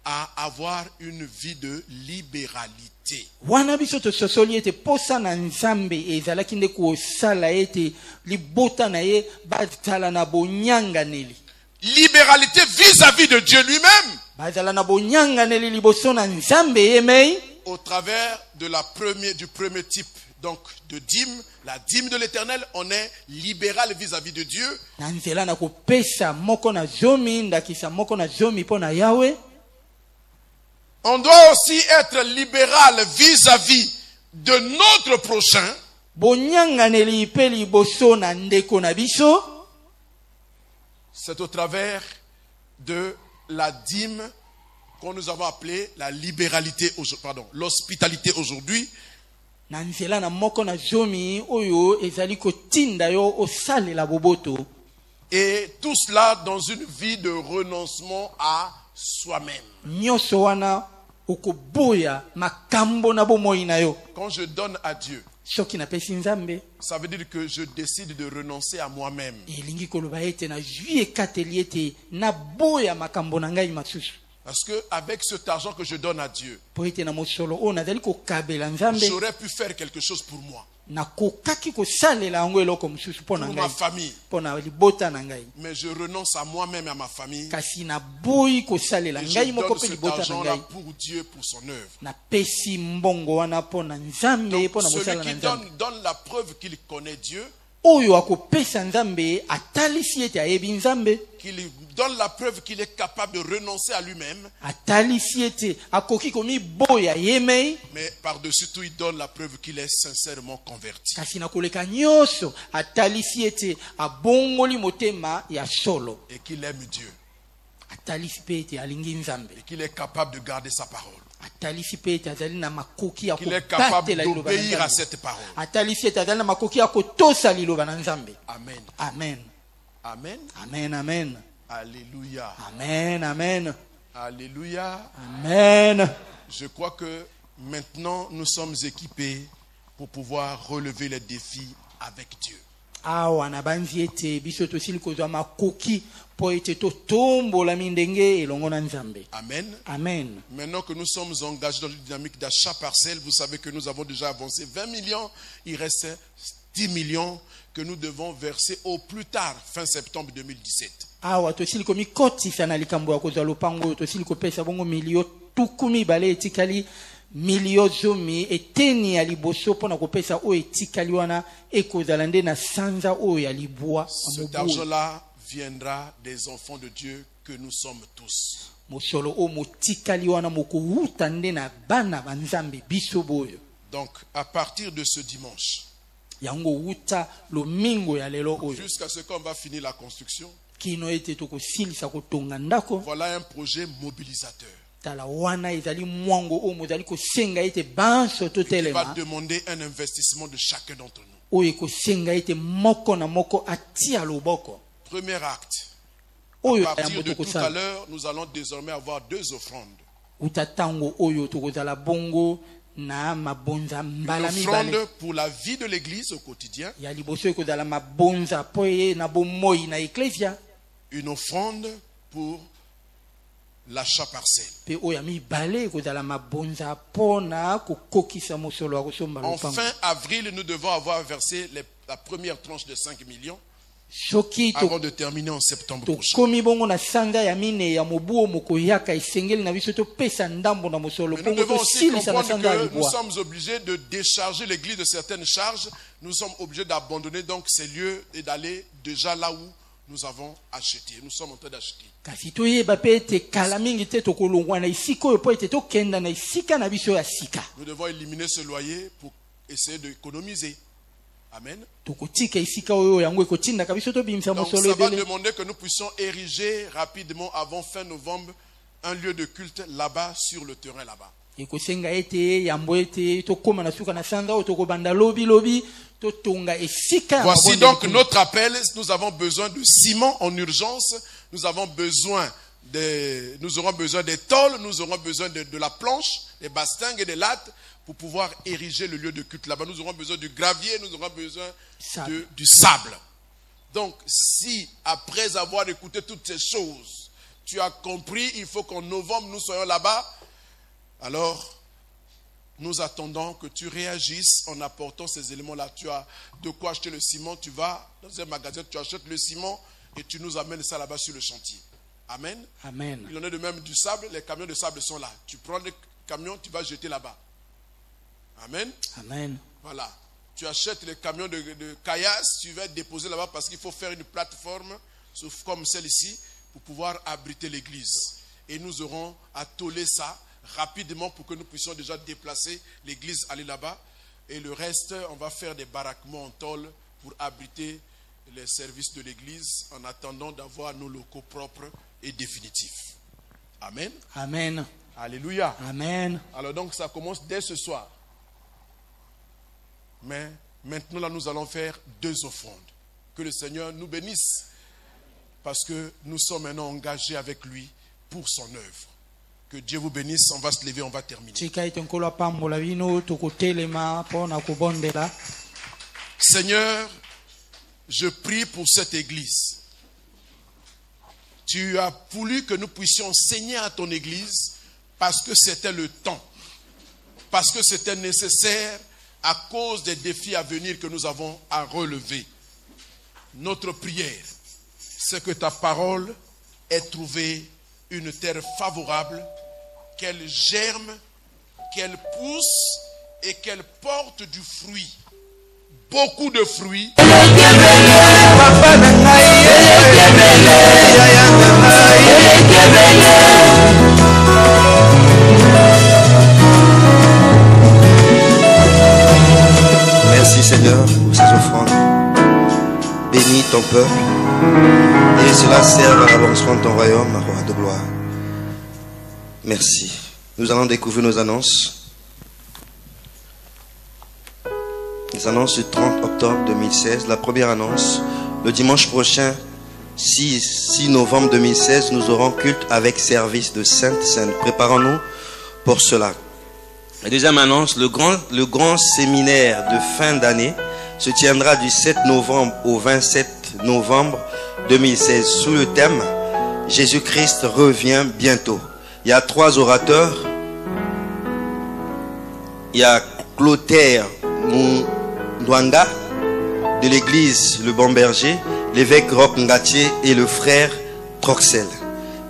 à avoir une vie de libéralité. Wana biso tososoli ete posa na nzambe ezalaki nde kosala ete libota na ye bazala na bonyanganeli. Libéralité vis-à-vis de Dieu lui-même. Bazala na bonyanganeli liboso na nzambe yemei. Au travers de du premier type donc de dîme, la dîme de l'Éternel, on est libéral vis-à-vis de Dieu. Na nzela na kopesa moko na zomi ndakisa moko na zomi mpo na Yahweh. On doit aussi être libéral vis-à-vis de notre prochain. Bonyanganeli pe liboso na ndeko na biso. C'est au travers de la dîme qu'on nous avons appelé la libéralité, l'hospitalité aujourd'hui. Na nzela na moko na zomi oyo ezali kotinda yo osalela boboto. Et tout cela dans une vie de renoncement à soi-même. Nyonso wana okoboya makambo na bomoi na yo. Quand je donne à Dieu, Soki napesi nzambe ça veut dire que je décide de renoncer à moi-même. elingi koloba ete na zwi ekateli ete naboya makambo na ngai masusu. Parce que avec cet argent que je donne à Dieu, Po ete na mosolo oyo nazali kokabela nzambe j'aurais pu faire quelque chose pour moi, nakokaki kosalela yango eloko mosusu mpo na pour ma ngai famille. mpo na libota na ngai, Mais je renonce à moi-même et à ma famille. kasi naboyi kosalela Et ngai je moko donne mpe cet libota na argent-là ngai, pour Dieu, pour son œuvre. napesi mbongo wana mpo na nzambe Donc, mpo na celui mosala na qui nzambe. donne la preuve qu'il connaît Dieu, Oyo akopesa nzambe atalisi ete ayebi nzambe, qu'il donne la preuve qu'il est capable de renoncer à lui-même, atalisi ete akoki komiboya yemei, mais par-dessus tout, il donne la preuve qu'il est sincèrement converti. kasi na koleka nyonso atalisi ete abongoli motema ya solo, Et qu'il aime Dieu. atalisi pe ete alingi nzambe, Et qu'il est capable de garder sa parole. atalisi pe ete azali na makoki ya Qu'il est capable kobatela liloba na d'obéir à nzambe, cette parole. atalisi ete azali na makoki ya kotosa liloba na nzambe. Amen. Amen. Amen. Amen. Amen. Alléluia. Amen. Amen. Alléluia. Amen. Je crois que maintenant nous sommes équipés pour pouvoir relever les défis avec Dieu. Awa na banzi ete biso tosili kozwa makoki po ete totombola mindenge elongo na nzambe. Amen. Amen. Maintenant que nous sommes engagés dans une dynamique d'achat parcelle, vous savez que nous avons déjà avancé 20 millions. Il reste 10 millions que nous devons verser au plus tard, fin septembre 2017. Awa tosili komikotisa na likambo ya kozwa lopango oyo tosili kopesa bongo milio tuku mibale etikali milio zomi eteni ya liboso mpona kopesa oyo etikali wana ekozala nde na sanza oyo ya libwa Cet argent-là viendra des enfants de Dieu que nous sommes tous. mosolo oyo motikali wana mokowuta nde na bana ba nzambe biso boyo. Donc, à partir de ce dimanche, Yango wuta lomingo ya lelo oyo jusqu'à ce qu'on va finir la construction, kino ete tokosilisa kotonga ndako. voilà un projet mobilisateur Tala wana ezali mwango oyo mozali kosenga ete banso qui va totelema demander un investissement de chacun d'entre nous. oyo ekosenga ete moko na moko atia loboko Premier acte. oyo À partir yambo de tout à tokosala l'heure, nous allons désormais avoir 2 offrandes. uta tango oyo tokozala bongo na mabonza Une mbala offrande mibale pour la vie de l'Église au quotidien. ya liboso ekozala mabonza po ye na bomoi na eklesia, Une offrande pour l'achat parcelle. pe oyo ya mibale ekozala mabonza mpona kokokisa mosolo ya kosomba En lopango. fin avril, nous devons avoir versé les la première tranche de 5 millions soki avant de terminer en septembre prochain. tokomi bongo na sanza ya mine ya mobuo mokoyaka esengeli na biso topesa ndambo na mosolo Mais nous pongo devons aussi tosilisa na comprendre sanza ya que nous libwa. sommes obligés de décharger l'église de certaines charges. Nous sommes obligés d'abandonner donc ces lieux et d'aller déjà là où nous avons acheté. Nous sommes en train d'acheter. kasi toyeba mpe ete kala mingi te tokolongwa na esika oyo mpo ete tokenda na esika na biso ya sika. Nous devons éliminer ce loyer pour essayer d'économiser. Amen. tokotika esika oyo yango ekotindaka biso tobimisa Donc mosolo ça va ebele. demander que nous puissions ériger rapidement avant fin novembre un lieu de culte là-bas sur le terrain là-bas. ekosenga ete yambo ete tokóma na suka na sanza oyo tokobanda lobi totonga esika ya Voici mabonde donc likolo. notre appel. Nous avons besoin de ciment en urgence. Nous avons besoin nous aurons besoin des tôles, nous aurons besoin de la planche, des bastingues et des lattes pour pouvoir ériger le lieu de culte là-bas. Nous aurons besoin du gravier, nous aurons besoin du sable. Donc, si après avoir écouté toutes ces choses, tu as compris, il faut qu'en novembre nous soyons là-bas, alors nous attendons que tu réagisses en apportant ces éléments-là. Tu as de quoi acheter le ciment, tu vas dans un magasin, tu achètes le ciment et tu nous amènes ça là-bas sur le chantier. Amen. Amen. Il en est de même du sable, les camions de sable sont là. Tu prends les camions, tu vas jeter là-bas. Amen. Amen. Voilà. Tu achètes les camions de caillasse, tu vas déposer là-bas parce qu'il faut faire une plateforme comme celle-ci pour pouvoir abriter l'église. Et nous aurons à tôler ça rapidement pour que nous puissions déjà déplacer l'église, aller là-bas. Et le reste, on va faire des baraquements en tôle pour abriter les services de l'église en attendant d'avoir nos locaux propres et définitifs. Amen. Amen. Alléluia. Amen. Alors donc ça commence dès ce soir. Mais maintenant là nous allons faire 2 offrandes. Que le Seigneur nous bénisse. Parce que nous sommes maintenant engagés avec lui pour son œuvre. Que Dieu vous bénisse. On va se lever, on va terminer. tika ete nkolo apambola bino tokotelema mpona kobondela. Seigneur, je prie pour cette église. Tu as voulu que nous puissions enseigner à ton église parce que c'était le temps. Parce que c'était nécessaire à cause des défis à venir que nous avons à relever. Notre prière, c'est que ta parole ait trouvé une terre favorable, qu'elle germe, qu'elle pousse et qu'elle porte du fruit. Beaucoup de fruits. Merci Seigneur pour ces offrandes. Bénis ton peuple et cela serve à l'avancement de ton royaume, roi de gloire. Merci. Nous allons découvrir nos annonces. Les annonces du 30 octobre 2016. La première annonce, le dimanche prochain, 6 novembre 2016, nous aurons culte avec service de Sainte Seine. Préparons-nous pour cela. La deuxième annonce, le grand séminaire de fin d'année se tiendra du 7 novembre au 27 novembre 2016 sous le thème Jésus-Christ revient bientôt. Il y a 3 orateurs. Il y a Clotaire Ndwanga de l'église Le Bon Berger, l'évêque Roch Ngatier et le frère Troxel.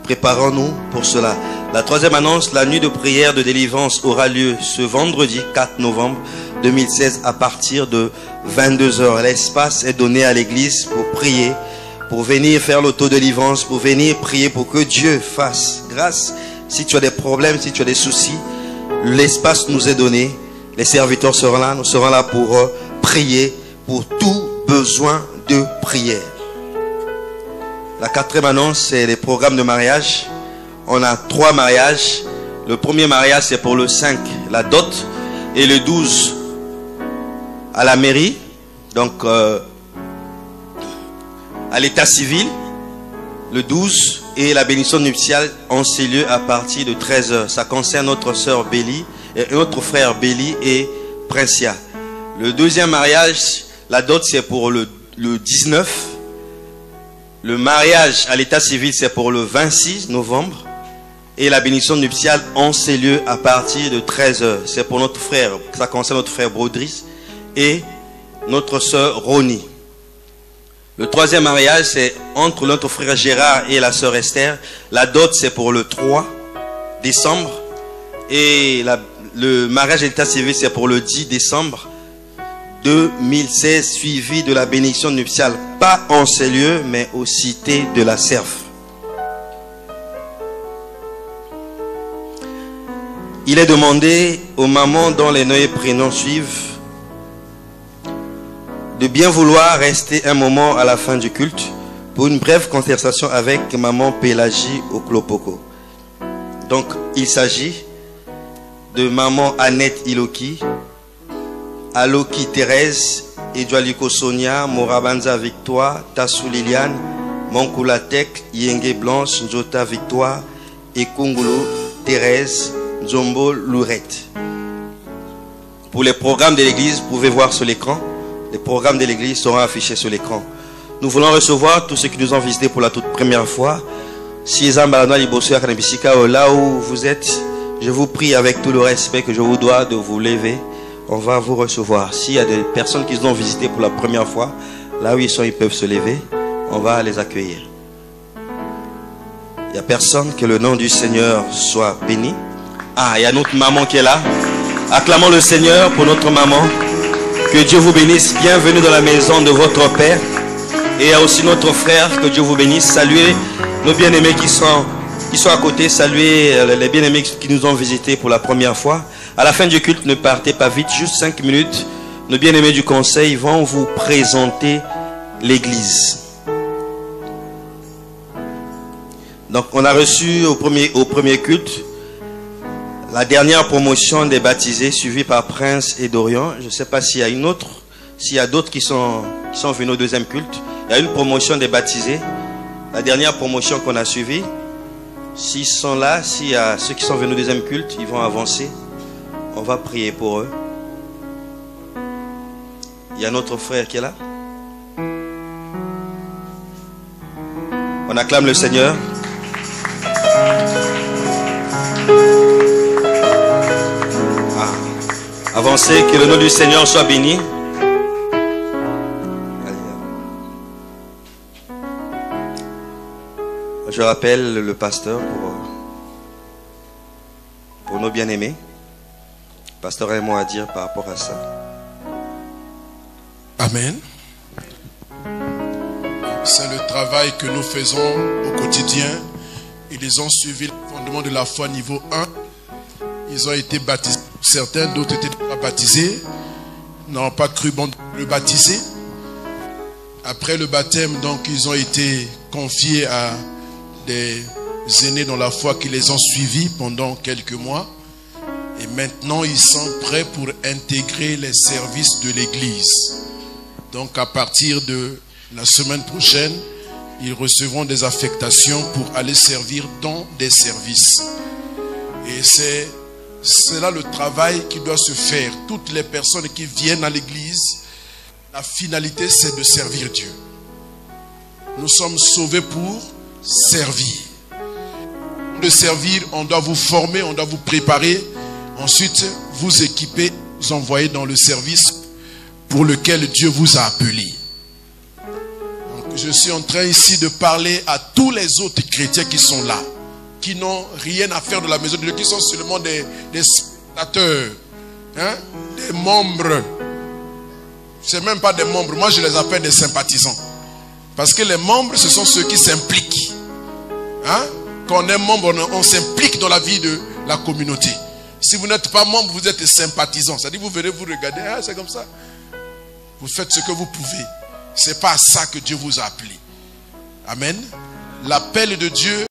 Préparons-nous pour cela. La troisième annonce, la nuit de prière de délivrance aura lieu ce vendredi 4 novembre 2016 à partir de 22h. L'espace est donné à l'église pour prier, pour venir faire l'auto-délivrance, pour venir prier pour que Dieu fasse grâce. Si tu as des problèmes, si tu as des soucis, l'espace nous est donné. Les serviteurs seront là, nous serons là pour prier pour tout besoin de prière. La quatrième annonce, c'est les programmes de mariage. On a 3 mariages. Le premier mariage, c'est pour le 5, la dot. Et le 12, à la mairie. Donc, à l'état civil. Le 12. Et la bénédiction nuptiale en ces lieux à partir de 13h. Ça concerne notre sœur Béli, et notre frère Béli et Princia. Le deuxième mariage, la dot, c'est pour le 19. Le mariage à l'état civil, c'est pour le 26 novembre. Et la bénédiction nuptiale en ces lieux à partir de 13h. C'est pour notre frère, ça concerne notre frère Brodris et notre sœur Roni. Le troisième mariage, c'est entre notre frère Gérard et la sœur Esther. La dot, c'est pour le 3 décembre. Et le mariage d'état civil, c'est pour le 10 décembre 2016, suivi de la bénédiction nuptiale, pas en ces lieux, mais aux cités de la Serve. Il est demandé aux mamans dont les noms et prénoms suivent de bien vouloir rester un moment à la fin du culte pour une brève conversation avec maman Pélagie au Klopoko. Donc, il s'agit de maman Annette Iloki, Aloki Thérèse, Edoualiko Sonia, Morabanza Victoire, Tassou Liliane, Monkulatek, Yenge Blanche, Njota Victoire, et Kungulu Thérèse, Nzombo Lourette. Pour les programmes de l'église, vous pouvez voir sur l'écran. Les programmes de l'église seront affichés sur l'écran. Nous voulons recevoir tous ceux qui nous ont visités pour la toute première fois. Si là où vous êtes, je vous prie avec tout le respect que je vous dois de vous lever. On va vous recevoir. S'il y a des personnes qui nous ont visités pour la première fois, là où ils sont, ils peuvent se lever. On va les accueillir. Il n'y a personne, que le nom du Seigneur soit béni. Ah, il y a notre maman qui est là. Acclamons le Seigneur pour notre maman. Que Dieu vous bénisse. Bienvenue dans la maison de votre Père. Et il y a aussi notre frère. Que Dieu vous bénisse. Saluez nos bien-aimés qui sont à côté. Saluez les bien-aimés qui nous ont visités pour la première fois. À la fin du culte, ne partez pas vite. Juste 5 minutes. Nos bien-aimés du conseil vont vous présenter l'église. Donc, on a reçu au premier culte la dernière promotion des baptisés, suivie par Prince et Dorian. Je ne sais pas s'il y a une autre, s'il y a d'autres qui sont venus au deuxième culte. Il y a une promotion des baptisés. La dernière promotion qu'on a suivie. S'ils sont là, s'il y a ceux qui sont venus au deuxième culte, ils vont avancer. On va prier pour eux. Il y a notre frère qui est là. On acclame le Seigneur. Avancez, que le nom du Seigneur soit béni. Je rappelle le pasteur pour nos bien-aimés. Le pasteur a un mot à dire par rapport à ça. Amen. C'est le travail que nous faisons au quotidien. Ils ont suivi le fondement de la foi niveau 1. Ils ont été baptisés. Certains, d'autres étaient déjà baptisés. N'ont pas cru bon de le baptiser. Après le baptême, donc, ils ont été confiés à des aînés dans la foi qui les ont suivis pendant quelques mois. Et maintenant, ils sont prêts pour intégrer les services de l'église. Donc, à partir de la semaine prochaine, ils recevront des affectations pour aller servir dans des services. Et c'est là le travail qui doit se faire. Toutes les personnes qui viennent à l'église, la finalité c'est de servir Dieu. Nous sommes sauvés pour servir. De servir, on doit vous former, on doit vous préparer. Ensuite, vous équiper, vous envoyer dans le service pour lequel Dieu vous a appelé. Donc, je suis en train ici de parler à tous les autres chrétiens qui sont là, qui n'ont rien à faire de la maison de Dieu, qui sont seulement des spectateurs, hein, des membres. Ce n'est même pas des membres, moi je les appelle des sympathisants. Parce que les membres, ce sont ceux qui s'impliquent. Hein? Quand on est membre, on s'implique dans la vie de la communauté. Si vous n'êtes pas membre, vous êtes sympathisant. C'est-à-dire vous verrez, vous regardez, ah, c'est comme ça. Vous faites ce que vous pouvez. Ce n'est pas à ça que Dieu vous a appelé. Amen. L'appel de Dieu